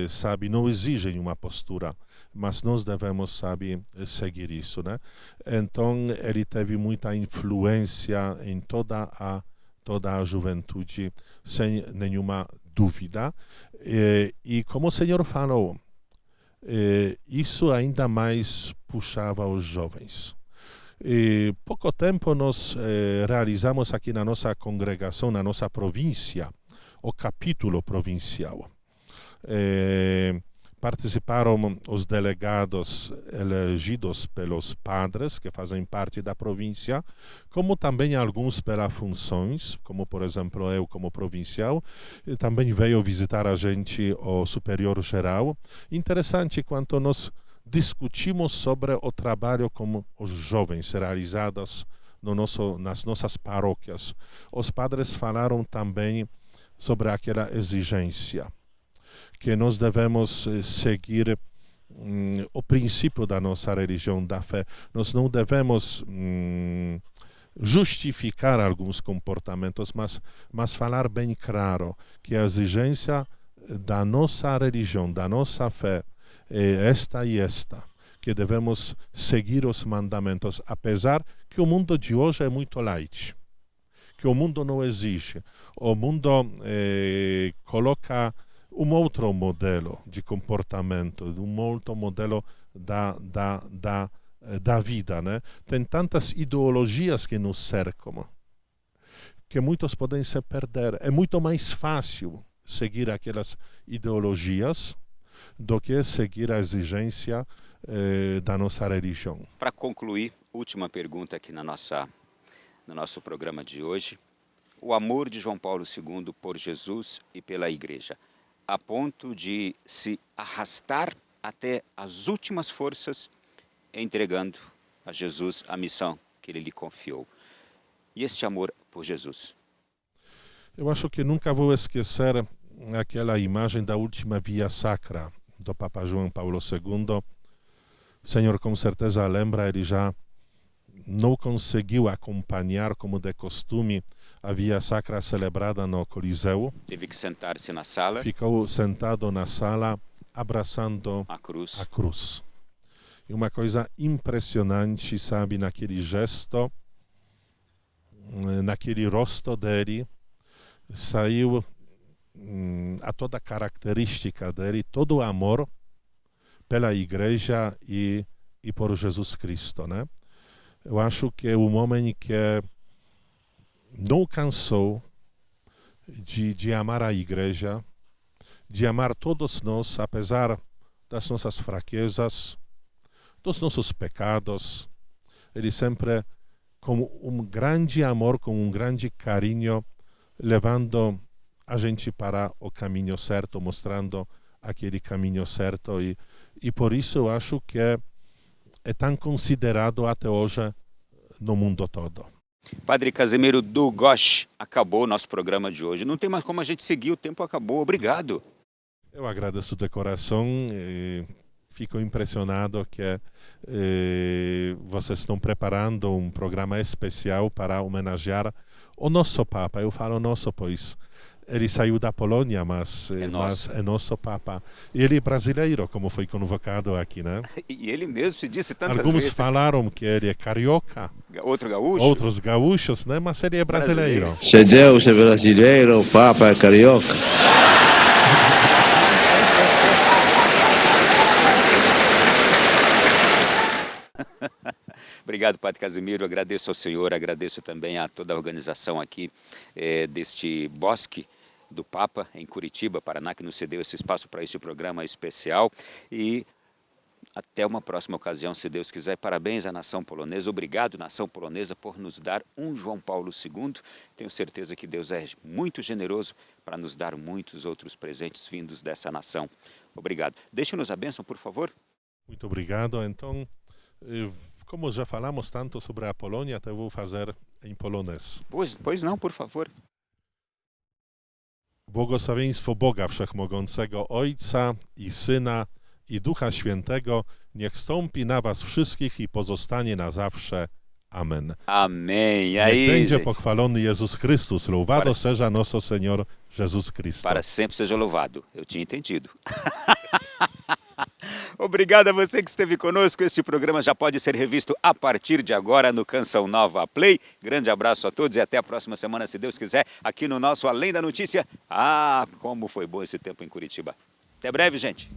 sabe, não exigem uma postura, mas nós devemos, sabe, seguir isso, né? Então, ele teve muita influência em toda a juventude, sem nenhuma dúvida. E como o Senhor falou, isso ainda mais puxava os jovens. Pouco tempo nós realizamos aqui na nossa congregação, na nossa província, o capítulo provincial. Participaram os delegados elegidos pelos padres, que fazem parte da província, como também alguns pelas funções, como por exemplo eu como provincial. E também veio visitar a gente o superior geral. Interessante quando nós discutimos sobre o trabalho com os jovens realizados nas nossas paróquias. Os padres falaram também sobre aquela exigência, que nós devemos seguir o princípio da nossa religião, da fé. Nós não devemos justificar alguns comportamentos, mas falar bem claro que a exigência da nossa religião, da nossa fé, é esta e esta, que devemos seguir os mandamentos, apesar que o mundo de hoje é muito light, que o mundo não exige. O mundo coloca um outro modelo de comportamento, um outro modelo da vida, né? Tem tantas ideologias que nos cercam, que muitos podem se perder. É muito mais fácil seguir aquelas ideologias do que seguir a exigência da nossa religião. Para concluir, última pergunta aqui no nosso programa de hoje. O amor de João Paulo II por Jesus e pela Igreja, a ponto de se arrastar até as últimas forças, entregando a Jesus a missão que ele lhe confiou. E este amor por Jesus? Eu acho que nunca vou esquecer aquela imagem da última via sacra do Papa João Paulo II. O Senhor com certeza lembra, ele já não conseguiu acompanhar, como de costume, a via sacra celebrada no Coliseu. Teve que sentar-se na sala. Ficou sentado na sala, abraçando a cruz. E uma coisa impressionante, sabe, naquele gesto, naquele rosto dele, saiu a toda a característica dele, todo o amor pela Igreja e por Jesus Cristo, né? Eu acho que é um homem que não cansou de amar a Igreja, de amar todos nós, apesar das nossas fraquezas, dos nossos pecados. Ele sempre, com um grande amor, com um grande carinho, levando a gente para o caminho certo, mostrando aquele caminho certo. E por isso eu acho que é tão considerado até hoje no mundo todo. Padre Casimiro Długosz, acabou o nosso programa de hoje. Não tem mais como a gente seguir, o tempo acabou. Obrigado. Eu agradeço de coração. Fico impressionado que vocês estão preparando um programa especial para homenagear o nosso Papa. Eu falo nosso, pois ele saiu da Polônia, mas é nosso Papa. E ele é brasileiro, como foi convocado aqui, né? E ele mesmo se disse tantas vezes. Alguns falaram que ele é carioca. Outro gaúcho? Outros gaúchos, né? Mas ele é brasileiro. Se Deus é brasileiro, o Papa é carioca. Obrigado, Padre Casimiro. Agradeço ao senhor, agradeço também a toda a organização aqui deste Bosque do Papa em Curitiba, Paraná, que nos cedeu esse espaço para este programa especial. E até uma próxima ocasião, se Deus quiser. Parabéns à nação polonesa. Obrigado, nação polonesa, por nos dar um João Paulo II. Tenho certeza que Deus é muito generoso para nos dar muitos outros presentes vindos dessa nação. Obrigado. Deixe-nos a bênção, por favor. Muito obrigado. Então, como já falamos tanto sobre a Polônia, to vou fazer em polonês. Pois não, por favor. Błogosławieństwo Boga Wszechmogącego, Ojca i Syna, i Ducha Świętego, niech stąpi na was wszystkich i pozostanie na zawsze. Amen. Amém. E Niech aí, będzie gente? pochwalony Jezus Chrystus. Louvado Para- seja nosso Senhor Jesus Cristo. Para sempre seja louvado. Eu tinha entendido. Obrigado a você que esteve conosco. Este programa já pode ser revisto a partir de agora no Canção Nova Play. Grande abraço a todos e até a próxima semana, se Deus quiser, aqui no nosso Além da Notícia. Ah, como foi bom esse tempo em Curitiba. Até breve, gente.